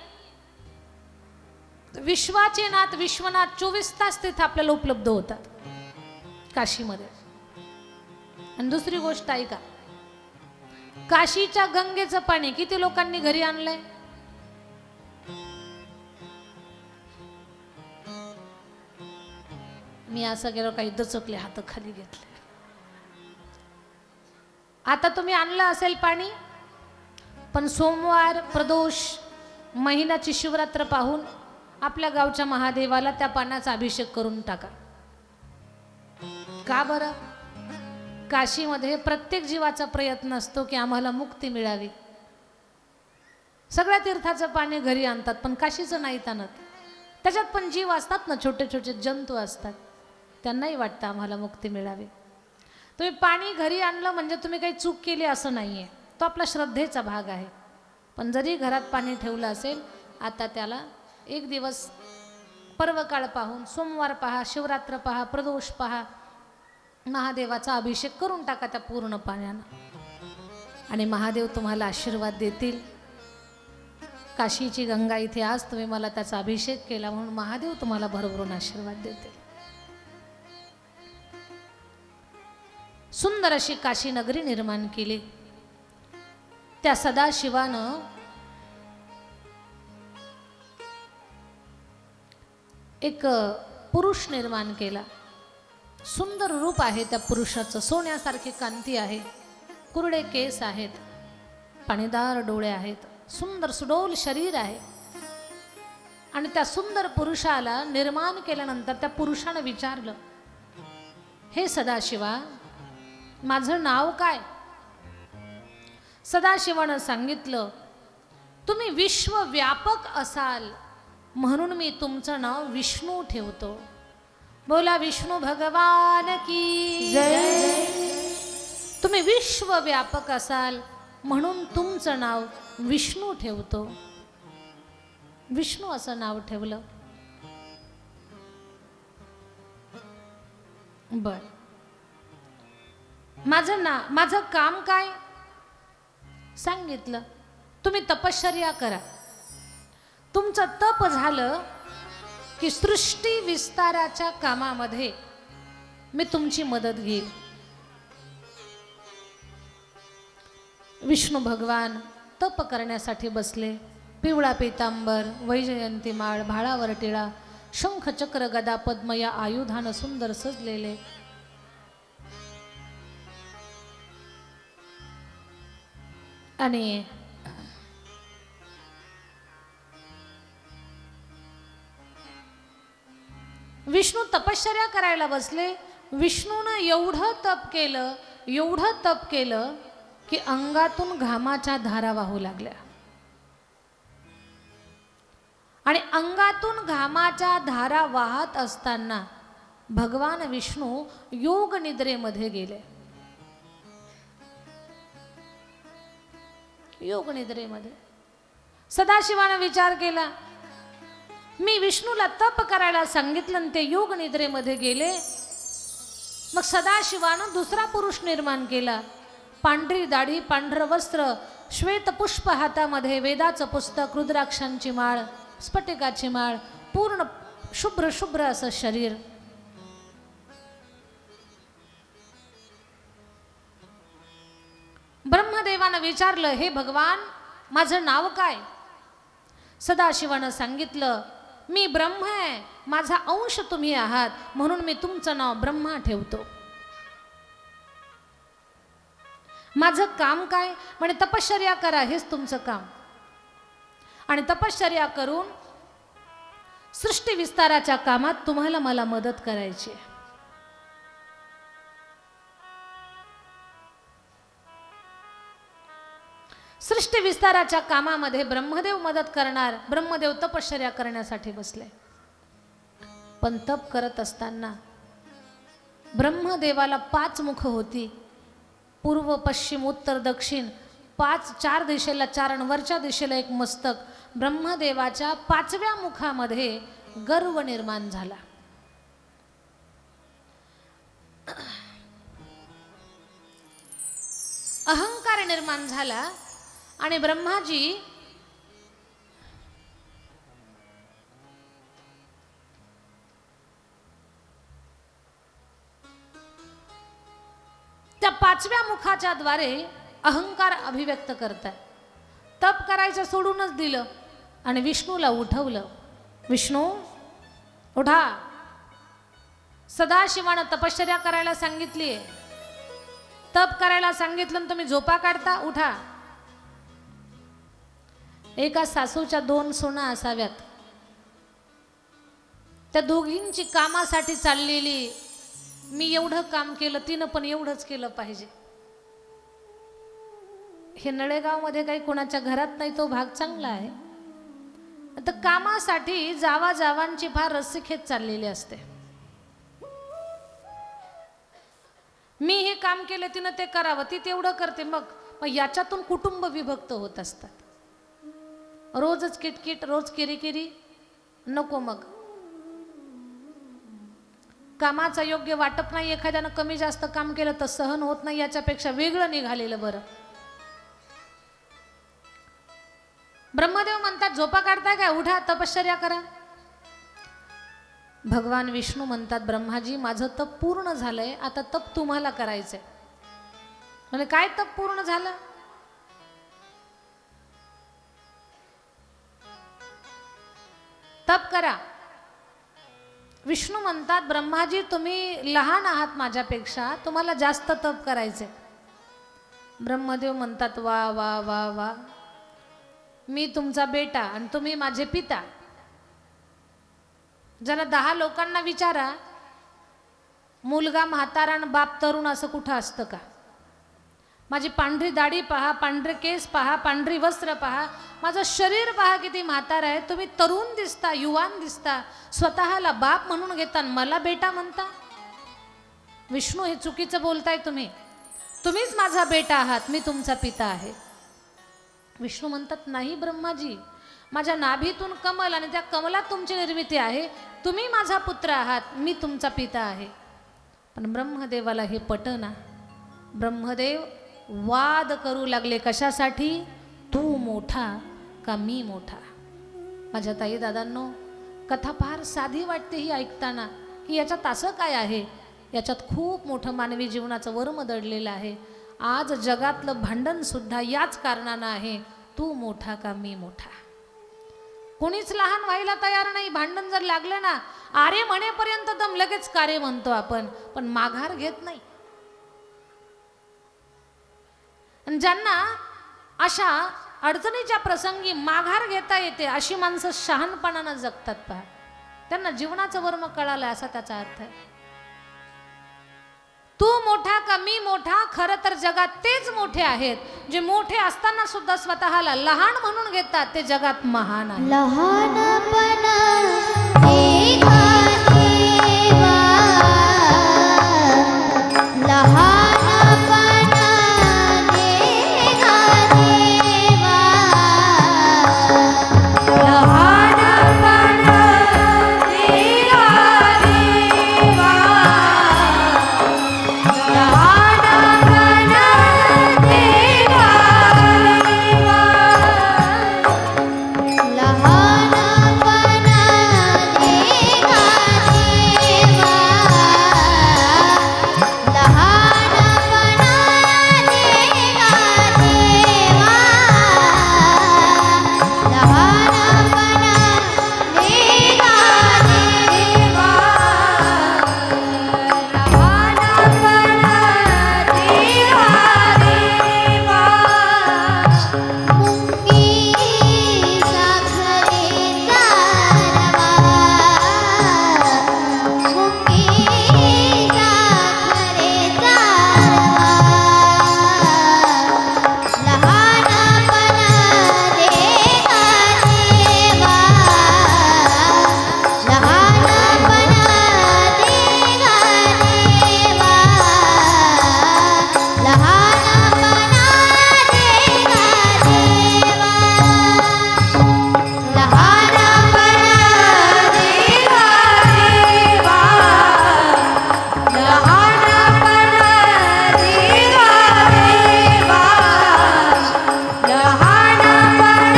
विश्वाचे नाथ विश्वनाथ 24 तास तिथे आपल्याला उपलब्ध होतात काशीमध्ये. आणि दुसरी गोष्ट ऐका, काशीच्या गंगेचं पाणी किती लोकांनी घरी आणलंय? मी असं गेलो काही दचकले, हात खाली घेतले. आता तुम्ही आणलं असेल पाणी, पण सोमवार, प्रदोष, महिन्याची शिवरात्र पाहून आपल्या गावच्या महादेवाला त्या पाण्याचा अभिषेक करून टाका. का बरं? काशीमध्ये प्रत्येक जीवाचा प्रयत्न असतो की आम्हाला मुक्ती मिळावी. सगळ्या तीर्थाचं पाणी घरी आणतात पण काशीचं नाही आणत. त्याच्यात पण जीव असतात ना, छोटे छोटे जंतू असतात, त्यांनाही वाटतं आम्हाला मुक्ती मिळावी. तुम्ही पाणी घरी आणलं म्हणजे तुम्ही काही चूक केली असं नाही आहे, तो आपला श्रद्धेचा भाग आहे. पण जरी घरात पाणी ठेवलं असेल, आता त्याला एक दिवस पर्वकाळ पाहून, सोमवार पहा, शिवरात्र पहा, प्रदोष पहा, महादेवाचा अभिषेक करून टाका त्या पूर्ण पाण्यानं आणि महादेव तुम्हाला आशीर्वाद देतील. काशीची गंगा इथे आज तुम्ही मला त्याचा अभिषेक केला म्हणून महादेव तुम्हाला भरभरून आशीर्वाद देतील. सुंदर अशी काशी नगरी निर्माण केली. त्या सदाशिवानं एक पुरुष निर्माण केला. सुंदर रूप आहे त्या पुरुषाचं, सोन्यासारखी कांती आहे, कुरडे केस आहेत, पाणीदार डोळे आहेत, सुंदर सुडोल शरीर आहे. आणि त्या सुंदर पुरुषाला निर्माण केल्यानंतर त्या पुरुषानं विचारलं, हे सदाशिवा, माझं नाव काय? सदाशिवानं सांगितलं, तुम्ही विश्वव्यापक असाल म्हणून मी तुमचं नाव विष्णू ठेवतो. बोला विष्णू भगवान की जय. तुम्ही विश्वव्यापक असाल म्हणून तुमचं नाव विष्णू ठेवतो. विष्णू असं नाव ठेवलं. बर, माझं काम काय? सांगितलं, तुम्ही तपश्चर्या करा. तुमचं तप झालं की सृष्टी विस्ताराच्या कामामध्ये मी तुमची मदत घेईल. विष्णू भगवान तप करण्यासाठी बसले. पिवळा पीतांबर, वैजयंती माळ, भाळावर टिळा, शंख चक्र गदा पद्म या आयुधानं सुंदर सजलेले. आणि विष्णू तपश्चर्या करायला बसले. विष्णूनं एवढं तप केलं की अंगातून घामाच्या धारा वाहू लागल्या. आणि अंगातून घामाच्या धारा वाहत असताना भगवान विष्णू योग निद्रेमध्ये गेले. योग निद्रेमध्ये सदाशिवानं विचार केला, मी विष्णूला तप करायला सांगितलं आणि ते योग निद्रेमध्ये गेले. मग सदाशिवानं दुसरा पुरुष निर्माण केला. पांढरी दाढी, पांढरं वस्त्र, श्वेत पुष्प हातामध्ये, वेदाचं पुस्तक, रुद्राक्षांची माळ, स्फटिकाची माळ, पूर्ण शुभ्र शुभ्र असं शरीर. ब्रह्मदेवानं विचारलं, हे भगवान, माझं नाव काय? सदाशिवानं सांगितलं, मी ब्रह्म आहे, माझा अंश तुम्ही आहात, म्हणून मी तुमचं नाव ब्रह्मा ठेवतो. माझं काम काय? म्हणे तपश्चर्या करा, हेच तुमचं काम. आणि तपश्चर्या करून सृष्टी विस्ताराच्या कामात तुम्हाला मला मदत करायची. सृष्टी विस्ताराच्या कामामध्ये ब्रह्मदेव मदत करणार. ब्रह्मदेव तपश्चर्या करण्यासाठी बसले. पण तप करत असताना ब्रह्मदेवाला 5 मुख होती. पूर्व, पश्चिम, उत्तर, दक्षिण 4 दिशेला 4 आणि वरच्या दिशेला 1 मस्तक. ब्रह्मदेवाच्या 5व्या मुखामध्ये गर्व निर्माण झाला. अहंकार निर्माण झाला. आणि ब्रह्माजी त्या 5व्या मुखाच्या द्वारे अहंकार अभिव्यक्त करतात. तप करायचं सोडूनच दिलं आणि विष्णूला उठवलं. विष्णू उठा, सदाशिवानं तपश्चर्या करायला सांगितली, तप करायला सांगितलं, तुम्ही झोपा काढता, उठा. एका सासूच्या 2 सुना असाव्यात. त्या दोघींची कामासाठी चाललेली, मी एवढं काम केलं, तिनं पण एवढंच केलं पाहिजे. हे नळेगावमध्ये काही कोणाच्या घरात नाही, तो भाग चांगला आहे. आता कामासाठी जावांची फार रस्सीखेच चाललेली असते. मी हे काम केलं, तिनं ते करावं, ती तेवढं करते. मग याच्यातून कुटुंब विभक्त होत असतात. रोजच किटकिट, रोज किरीकिरी नको. मग कामाचा योग्य वाटप नाही. एखाद्यानं कमी जास्त काम केलं तर सहन होत नाही. याच्यापेक्षा वेगळं निघालेलं बरं. ब्रह्मदेव म्हणतात, झोपा काढताय काय? उठा, तपश्चर्या करा. भगवान विष्णू म्हणतात, ब्रह्माजी, माझं तप पूर्ण झालंय, आता तप तुम्हाला करायचंय. म्हणजे काय तप पूर्ण झालं? तप करा. विष्णू म्हणतात, ब्रह्माजी, तुम्ही लहान आहात माझ्यापेक्षा, तुम्हाला जास्त तप करायचे. ब्रह्मदेव म्हणतात, वा वा वा वा, मी तुमचा बेटा आणि तुम्ही माझे पिता. जरा 10 लोकांना विचारा, मुलगा म्हातारा आणि बाप तरुण असं कुठं असतं का? माझी पांढरी दाढी पहा, पांढरे केस पहा, पांढरी वस्त्र पहा, माझं शरीर पहा किती म्हातारा आहे. तुम्ही तरुण दिसता, युवान दिसता, स्वतःला बाप म्हणून घेता, मला बेटा म्हणता. विष्णू, हे चुकीचं बोलताय तुम्ही. तुम्हीच माझा बेटा आहात, मी तुमचा पिता आहे. विष्णू म्हणतात, नाही ब्रह्माजी, माझ्या नाभीतून कमल आणि त्या कमलात तुमची निर्मिती आहे. तुम्ही माझा पुत्र आहात, मी तुमचा पिता आहे. पण ब्रह्मदेवाला हे पटना. ब्रह्मदेव वाद करू लागले. कशासाठी? तू मोठा का मी मोठा? माझ्या ताई दादांनो, कथा फार साधी वाटते ही ऐकताना, की याच्यात असं काय आहे? याच्यात खूप मोठं मानवी जीवनाचं वर्म दडलेलं आहे. आज जगातलं भांडण सुद्धा याच कारणानं आहे, तू मोठा का मी मोठा. कोणीच लहान व्हायला तयार नाही. भांडण जर लागलं ना, आरे म्हणेपर्यंत दम लगेच कारे म्हणतो आपण, पण माघार घेत नाही. आणि ज्यांना अशा अडचणीच्या प्रसंगी माघार घेता येते, अशी माणसं शहाणपणानं जगतात. पहा, त्यांना जीवनाचं वर्म कळालं असा त्याचा अर्थ आहे. तू मोठा का मी मोठा, खरं तर जगात तेच मोठे आहेत जे मोठे असताना सुद्धा स्वतःला लहान म्हणून घेतात, ते जगात महान आहे. लहानपण एका देवा, लहानपण एका देवा, लहानपण एका देवा, लहानपण एका देवा, लहानपण एका देवा, लहानपण एका देवा, लहानपण एका देवा, लहानपण एका देवा, मुंगी साखरेचा रवा, मुंगी साखरेचा रवा, लहानपण एका देवा, लहानपण एका देवा, लहानपण एका देवा, लहानपण एका देवा, लहानपण एका देवा, लहानपण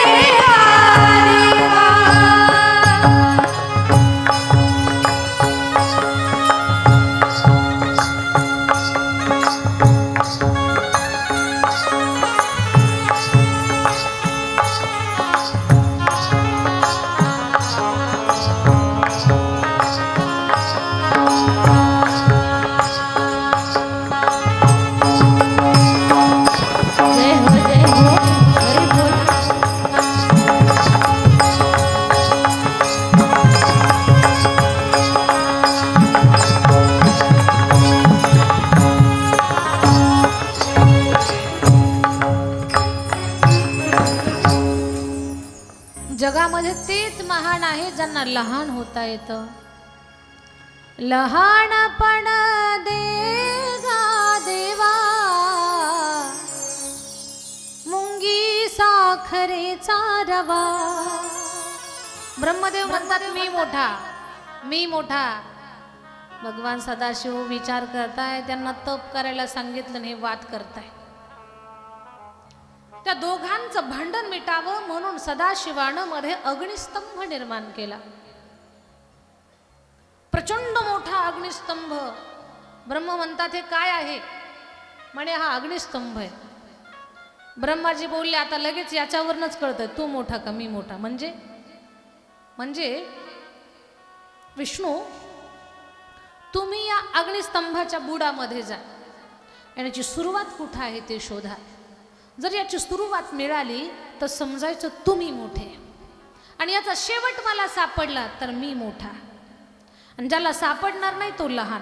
एका देवा. जय हो जय हो हरी बोल. जगामध्ये तेच महान आहे ज्यांना लहान होता येतं. लहानपण देगा देवा, मुंगी साखरेचा रवा. ब्रह्मदेव म्हणतात मी मोठा, मी मोठा. भगवान सदाशिव विचार करताय, त्यांना तप करायला सांगितलं आणि हे वाद करताय. त्या दोघांचं भांडण मिटावं म्हणून सदाशिवानं मध्ये अग्निस्तंभ निर्माण केला. प्रचंड मोठा अग्निस्तंभ. ब्रह्म म्हणतात हे काय आहे? म्हणे हा अग्निस्तंभ आहे. ब्रह्माजी बोलले आता लगेच याच्यावरनच कळतंय तू मोठा का मी मोठा. म्हणजे विष्णू तुम्ही या अग्निस्तंभाच्या बुडामध्ये जा, याची सुरुवात कुठं आहे ते शोधा. जर याची सुरुवात मिळाली तर समजायचं तुम्ही मोठे, आणि याचा शेवट मला सापडला तर मी मोठा, आणि ज्याला सापडणार नाही तो लहान.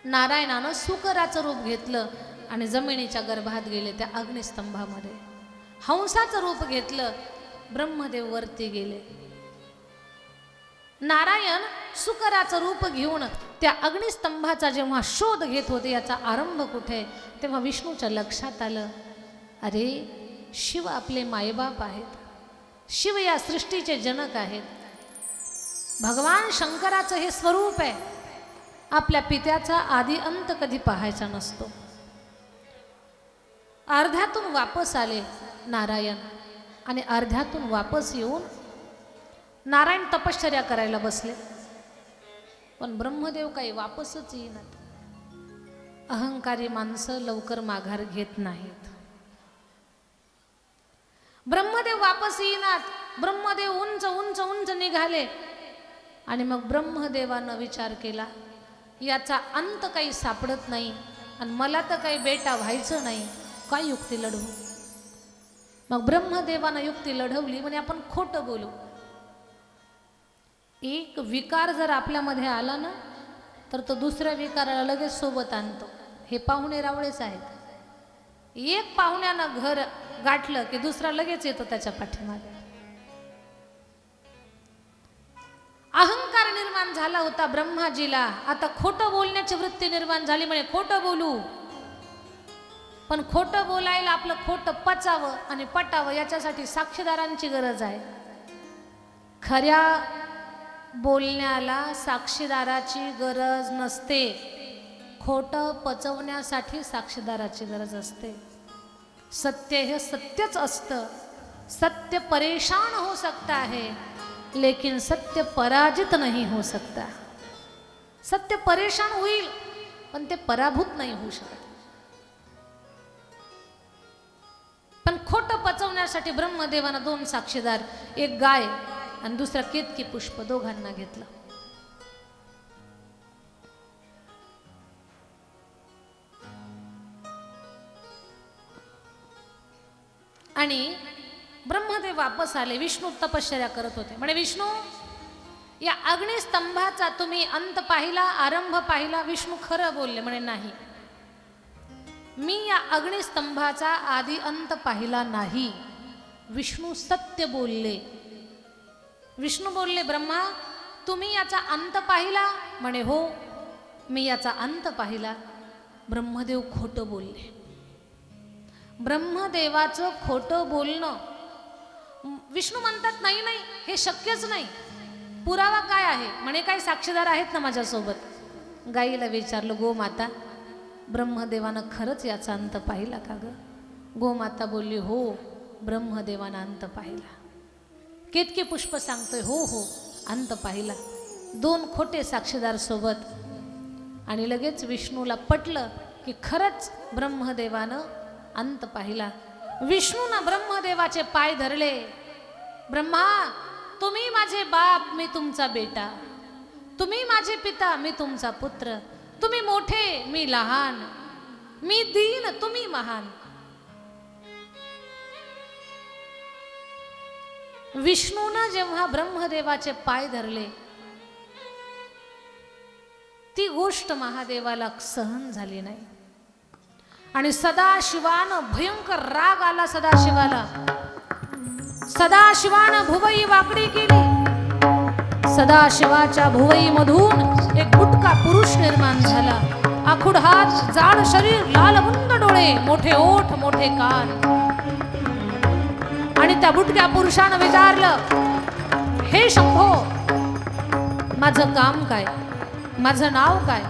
नारायणानं सुकराचं रूप घेतलं आणि जमिनीच्या गर्भात गेले त्या अग्निस्तंभामध्ये. हंसाचं रूप घेतलं, ब्रह्मदेव वरती गेले. नारायण सुकराचं रूप घेऊन त्या अग्निस्तंभाचा जेव्हा शोध घेत होते याचा आरंभ कुठे, तेव्हा विष्णूच्या लक्षात आलं अरे शिव आपले मायबाप आहेत, शिव या सृष्टीचे जनक आहेत. भगवान शंकराचं हे स्वरूप आहे. आपल्या पित्याचा आदी अंत कधी पाहायचा नसतो. अर्ध्यातून वापस आले नारायण, आणि अर्ध्यातून वापस येऊन नारायण तपश्चर्या करायला बसले. पण ब्रह्मदेव काही वापसच येईनात. अहंकारी माणसं लवकर माघार घेत नाहीत. ब्रह्मदेव वापस येईनात. ब्रह्मदेव उंच उंच उंच निघाले, आणि मग ब्रह्मदेवानं विचार केला याचा अंत काही सापडत नाही, आणि मला तर काही बेटा व्हायचं नाही, काय युक्ती लढवू. मग ब्रह्मदेवानं युक्ती लढवली, म्हणजे आपण खोटं बोलू. एक विकार जर आपल्यामध्ये आला ना तर तो दुसऱ्या विकाराला लगेच सोबत आणतो. हे पाहुणे रावळेच आहेत. एक पाहुण्यानं घर गाठलं की दुसरा लगेच येतो त्याच्या पाठीमागे. अहंकार निर्माण झाला होता ब्रह्माजीला. आता खोटं बोलण्याची वृत्ती निर्माण झाली. म्हणे खोटं बोलू, पण खोटं बोलायला आपलं खोटं पचावं आणि पटावं याच्यासाठी साक्षीदारांची गरज आहे. खऱ्या बोलण्याला साक्षीदाराची गरज नसते, खोटं पचवण्यासाठी साक्षीदाराची गरज असते. सत्य हे सत्यच असतं. सत्य परेशान हो सकता है लेकिन सत्य पराजित नहीं हो सकता. सत्य परेशान होईल पण ते पराभूत नाही होऊ शकत. पण खोटं पचवण्यासाठी ब्रह्मदेवानं दोन साक्षीदार, एक गाय आणि दुसरा केतकी पुष्प, दोघांना घेतलं. आणि ब्रह्मदेव वापस आले. विष्णू तपश्चर्या करत होते. म्हणे विष्णू, या अग्निस्तंभाचा तुम्ही अंत पाहिला, आरंभ पाहिला? विष्णू खरं बोलले. म्हणे नाही, मी या अग्निस्तंभाचा आधी अंत पाहिला नाही. विष्णू सत्य बोलले. विष्णू बोलले, ब्रह्मा तुम्ही याचा अंत पाहिला? म्हणे हो, मी याचा अंत पाहिला. ब्रह्मदेव खोटं बोलले. ब्रह्मदेवाचं खोटं बोलणं. विष्णू म्हणतात नाही नाही, हे शक्यच नाही. पुरावा काय आहे? म्हणे काही साक्षीदार आहेत ना माझ्यासोबत. गाईला विचारलं, गोमाता ब्रह्मदेवानं खरंच याचा अंत पाहिला का ग? गोमाता बोलली, हो ब्रह्मदेवानं अंत पाहिला. केतकी पुष्प सांगतोय, हो हो अंत पाहिला. दोन खोटे साक्षीदार सोबत. आणि लगेच विष्णूला पटलं की खरंच ब्रह्मदेवानं अंत पाहिला. विष्णूनं ब्रह्मदेवाचे पाय धरले. ब्रह्मा, तुम्ही माझे बाप, मी तुमचा बेटा. तुम्ही माझे पिता, मी तुमचा पुत्र. तुम्ही मोठे, मी लहान. मी दीन, तुम्ही महान. विष्णूनं जेव्हा ब्रह्मदेवाचे पाय धरले, ती गोष्ट महादेवाला सहन झाली नाही. आणि सदाशिवानं भयंकर राग आला सदाशिवाला. सदाशिवानं भुवई वाकडी केली. सदाशिवाच्या भुवईमधून एक बुटका पुरुष निर्माण झाला. आखूड हात, जाड शरीर, लालबुंद डोळे, मोठे ओठ, मोठे कान. आणि त्या बुटक्या पुरुषानं विचारलं, हे शंभो, माझं काम काय? माझं नाव काय?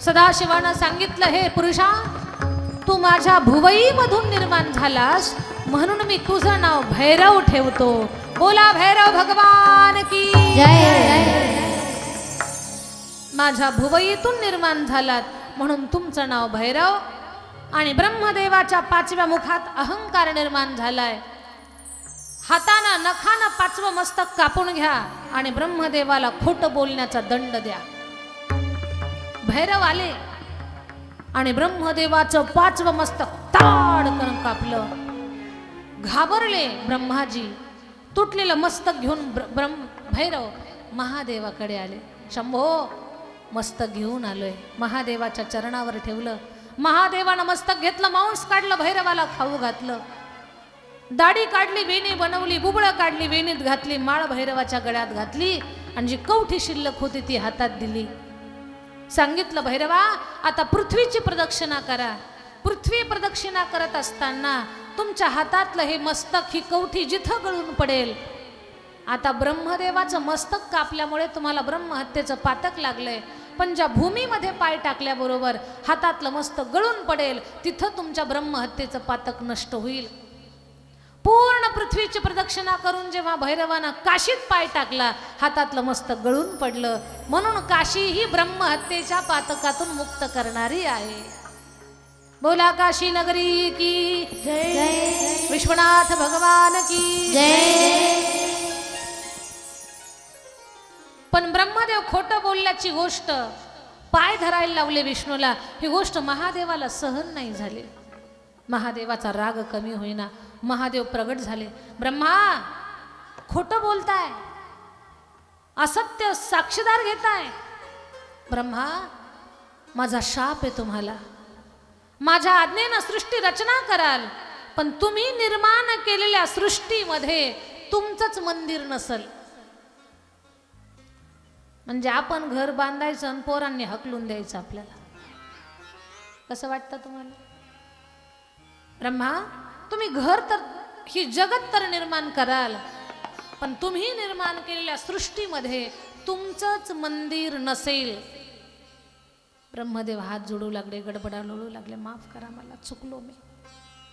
सदाशिवानं सांगितलं, हे पुरुषा, तू माझ्या भुवईमधून निर्माण झालास म्हणून मी तुझं नाव भैरव ठेवतो. बोला भैरव भगवान की जय. माझ्या भुवईतून निर्माण झालात म्हणून तुमचं नाव भैरव. आणि ब्रह्मदेवाच्या पाचव्या मुखात अहंकार निर्माण झालाय. हातानं नखानं पाचवं मस्तक कापून घ्या आणि ब्रह्मदेवाला खोटं बोलण्याचा दंड द्या. भैरव आले आणि ब्रह्मदेवाचं पाचवं मस्तक ताड करून कापलं. घाबरले ब्रह्माजी. तुटलेलं मस्तक घेऊन भैरव महादेवाकडे आले. शंभो, मस्तक घेऊन आलोय. महादेवाच्या चरणावर ठेवलं. महादेवानं मस्तक घेतलं, मांस काढलं, भैरवाला खाऊ घातलं. दाढी काढली, वेणी बनवली, बुबळं काढली, वेणीत घातली, माळ भैरवाच्या गळ्यात घातली आणि जी कवठी शिल्लक होती ती हातात दिली. सांगितलं, भैरवा आता पृथ्वीची प्रदक्षिणा करा. पृथ्वी प्रदक्षिणा करत असताना तुमच्या हातातलं हे मस्तक, ही कवठी जिथं गळून पडेल. आता ब्रह्मदेवाचं मस्तक कापल्यामुळे तुम्हाला ब्रह्महत्येचं पातक लागलंय, पण ज्या भूमीमध्ये पाय टाकल्याबरोबर हातातलं मस्तक गळून पडेल तिथं तुमच्या ब्रह्महत्येचं पातक नष्ट होईल. पूर्ण पृथ्वीची प्रदक्षिणा करून जेव्हा भैरवानं काशीत पाय टाकला, हातातलं मस्तक गळून पडलं. म्हणून काशी ही ब्रह्महत्येच्या पातकातून मुक्त करणारी आहे. बोला काशी नगरी की जय. विश्वनाथ भगवान की जय. पण ब्रह्मदेव खोटं बोलल्याची गोष्ट, पाय धरायला लावले विष्णूला, ही गोष्ट महादेवाला सहन नाही झाली. महादेवाचा राग कमी होईना. महादेव प्रगट झाले. ब्रह्मा, खोटं बोलताय. असत्य साक्षीदार घेताय. ब्रह्मा, माझा शाप आहे तुम्हाला. माझ्या आज्ञेनं सृष्टी रचना कराल, पण तुम्ही निर्माण केलेल्या सृष्टीमध्ये तुमचंच मंदिर नसल. म्हणजे आपण घर बांधायचं आणि पोरांनी हकलून द्यायचं आपल्याला. कसं वाटतं तुम्हाला? ब्रह्मा, तुम्ही घर तर, ही जगत तर निर्माण कराल, पण तुम्ही निर्माण केलेल्या सृष्टीमध्ये तुमचंच मंदिर नसेल. ब्रह्मदेव हात जोडू लागले, गडबडा लोळू लागले. माफ करा, मला चुकलो मी.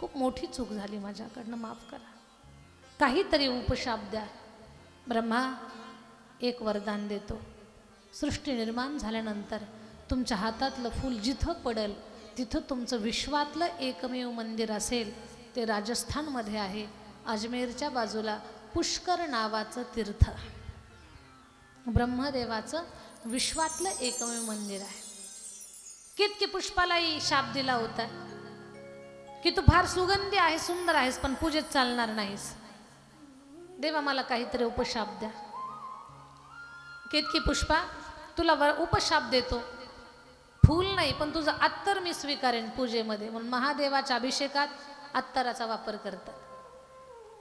खूप मोठी चूक झाली माझ्याकडनं, माफ करा. काहीतरी उपशाप द्या. ब्रह्मा, एक वरदान देतो. सृष्टी निर्माण झाल्यानंतर तुमच्या हातातलं फूल जिथं पडेल तिथं तुमचं विश्वातलं एकमेव मंदिर असेल. ते राजस्थानमध्ये आहे, अजमेरच्या बाजूला पुष्कर नावाचं तीर्थ. ब्रह्मदेवाचं विश्वातलं एकमेव मंदिर आहे. केतकी पुष्पालाही शाप दिला होता की तू फार सुगंधी आहे, सुंदर आहेस, पण पूजेत चालणार नाहीस. देवा, मला काहीतरी उपशाप द्या. केतकी पुष्पा, तुला उपशाप देतो. फूल नाही, पण तुझं अत्तर मी स्वीकारेन पूजेमध्ये. म्हणून महादेवाच्या अभिषेकात अत्तराचा वापर करतात.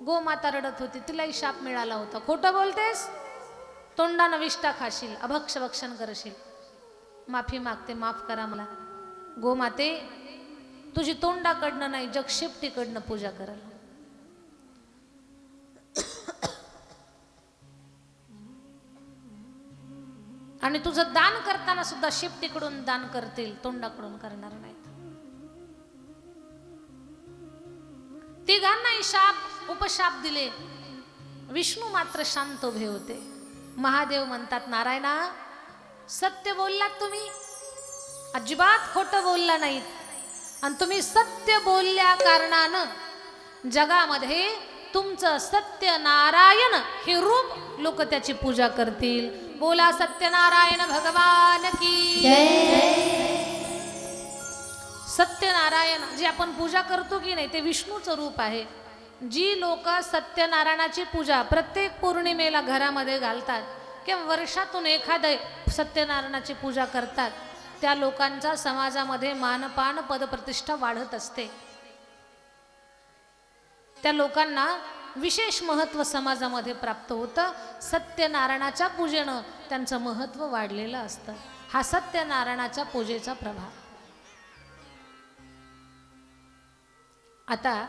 गोमाता रडत होती, तिलाही शाप मिळाला होता. खोटं बोलतेस, तोंडानं विष्टा खाशील, अभक्ष भक्षण करशील. माफी मागते, माफ करा मला. गोमाते, तुझी तोंडाकडनं नाही, जगशेपटीकडनं पूजा कराल. आणि तुझं दान करताना सुद्धा शेपटीकडून दान करतील, तोंडाकडून करणार नाहीत. तिघांनाही शाप उपशाप दिले. विष्णू मात्र शांत उभे होते. महादेव म्हणतात, नारायणा, सत्य बोललात तुम्ही, अजिबात खोटं बोलला नाहीत. आणि तुम्ही सत्य बोलल्या कारणानं जगामध्ये तुमचं सत्यनारायण हे रूप लोक त्याची पूजा करतील. बोला सत्यनारायण भगवान की जय. सत्यनारायण जे आपण पूजा करतो की नाही, ते विष्णूचं रूप आहे. जी लोक सत्यनारायणाची पूजा प्रत्येक पौर्णिमेला घरामध्ये घालतात किंवा वर्षातून एखादं सत्यनारायणाची पूजा करतात, त्या लोकांचा समाजामध्ये मानपान पदप्रतिष्ठा वाढत असते. त्या लोकांना विशेष महत्त्व समाजामध्ये प्राप्त होतं. सत्यनारायणाच्या पूजेनं त्यांचं महत्त्व वाढलेलं असतं. हा सत्यनारायणाच्या पूजेचा प्रभाव. आता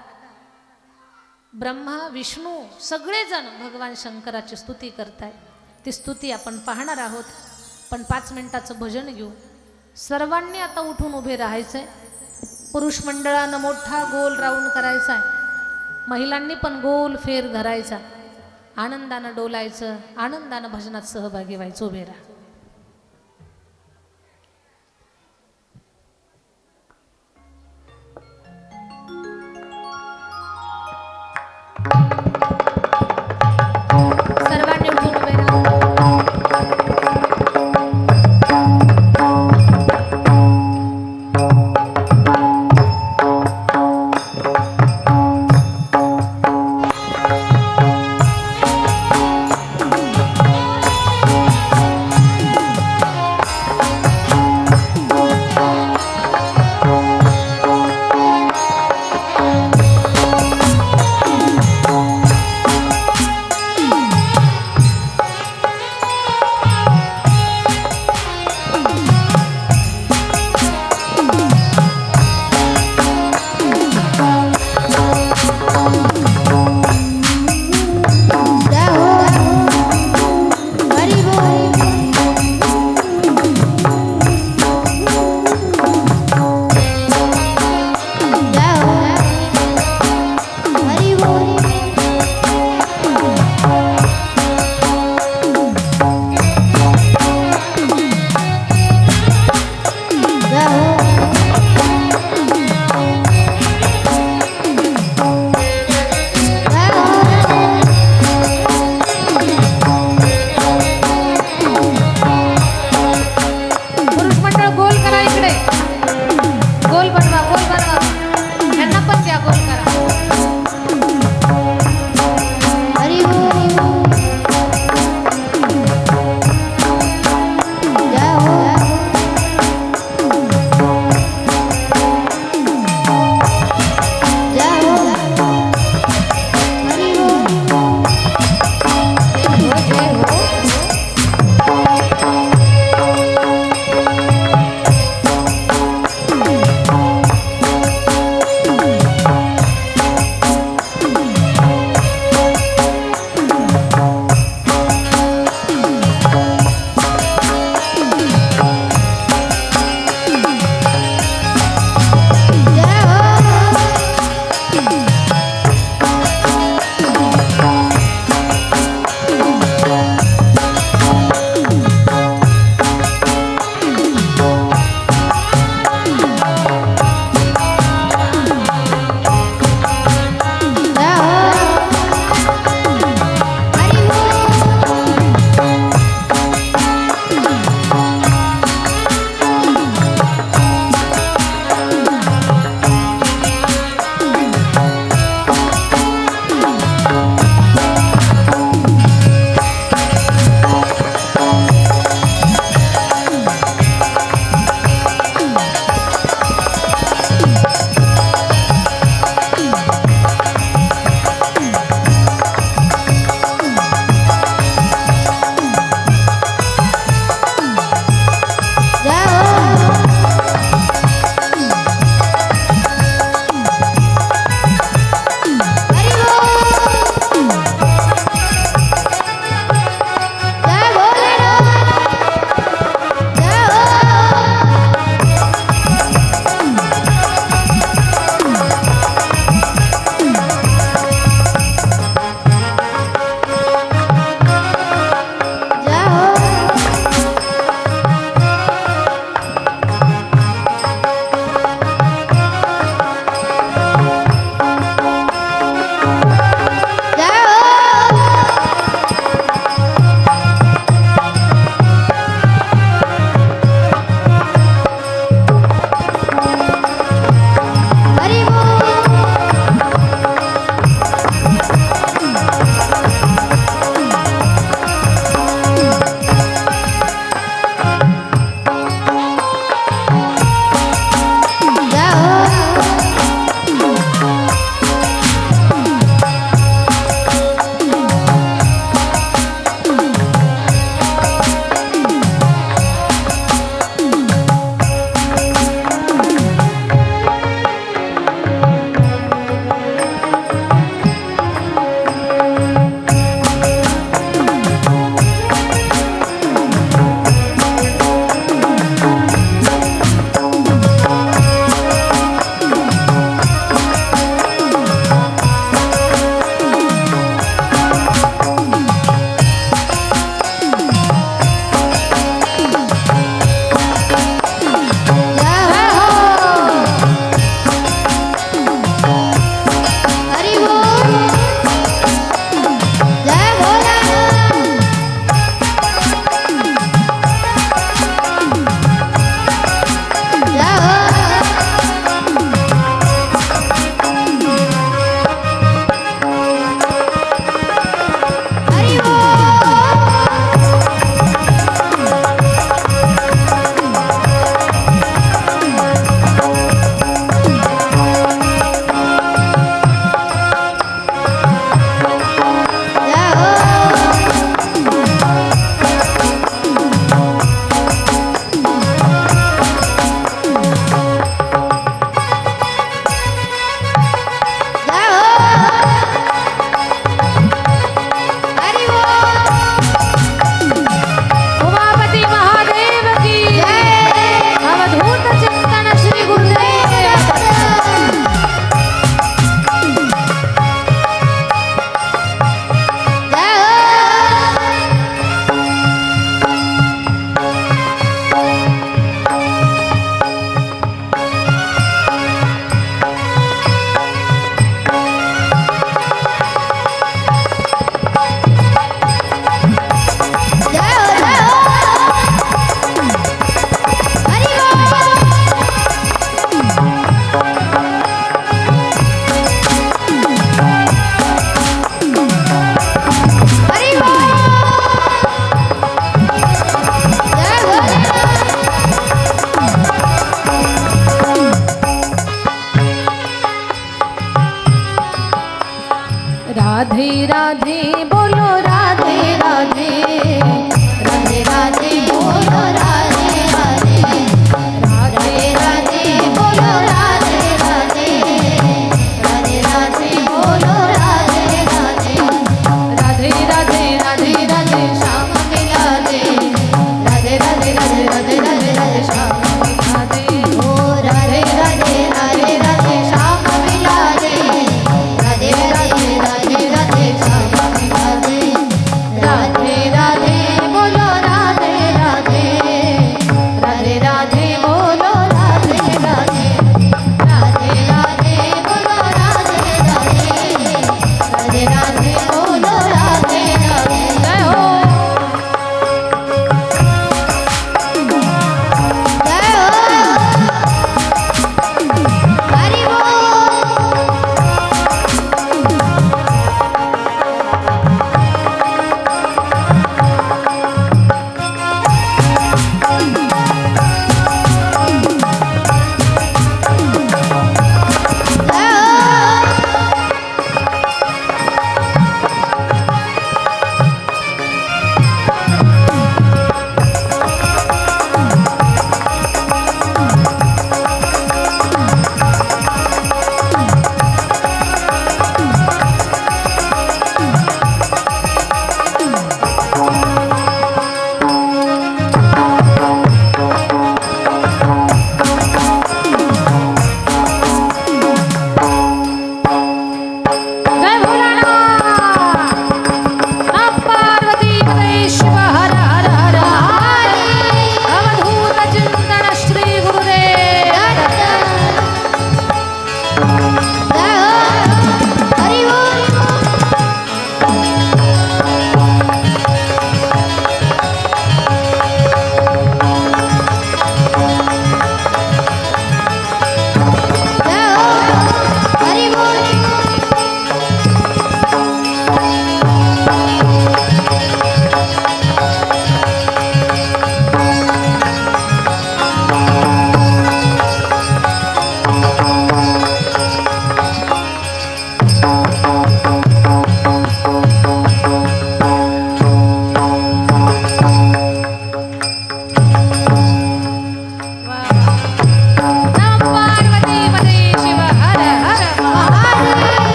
ब्रह्मा, विष्णू सगळेजण भगवान शंकराची स्तुती करतायत. ती स्तुती आपण पाहणार आहोत. पण 5 मिनिटाचं भजन घेऊ. सर्वांनी आता उठून उभे राहायचंय. पुरुष मंडळानं मोठा गोल राऊंड करायचा आहे. महिलांनी पण गोल फेर धरायचा. आनंदानं डोलायचं, आनंदानं भजनात सहभागी व्हायचं. उभे राहा. सर्वांनी उठून उभे राहा.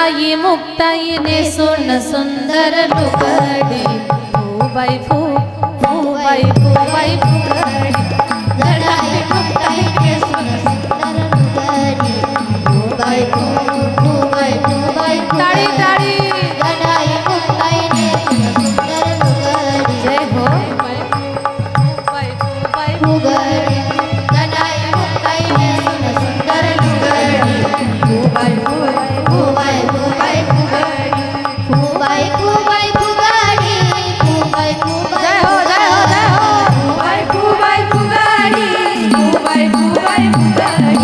गणाई मुक्ताईने सोन सुंदर लुगडी फूबाई फूबाई फूबाई फुगडी गणाई मुक्ताईने सोन सुंदर लुगडी फूबाई फूबाई फूबाई टाळी टाळी गणाई मुक्ताईने सोन सुंदर लुगडी जय हो फूबाई फूबाई फुगडी गणाई मुक्ताईने सोन सुंदर लुगडी फूबाई फूबाई फूबाई फुगडी फूबाई फूबाई फुगडी फूबाई फूबाई जय हो जय हो जय हो फूबाई फुगडी फूबाई फूबाई फुगडी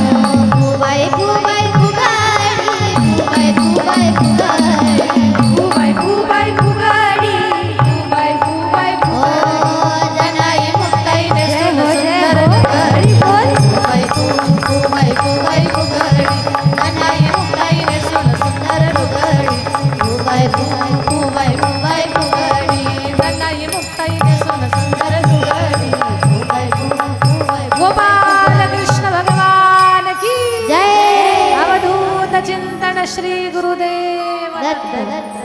फूबाई फूबाई फुगडी फूबाई फूबाई फुगडी फूबाई फूबाई ओ गणाई मुक्ताईने सोन सुंदर लुगडी फूबाई फूबाई फुगडी गणाई मुक्ताईने सोन सुंदर लुगडी फूबाई फूबाई फुगडी गणाई मुक्ताईने सोन सुंदर लुगडी फूबाई फूबाई गोपाल कृष्ण भगवान की जय अवधूत चिंतन श्री गुरुदेव दत्त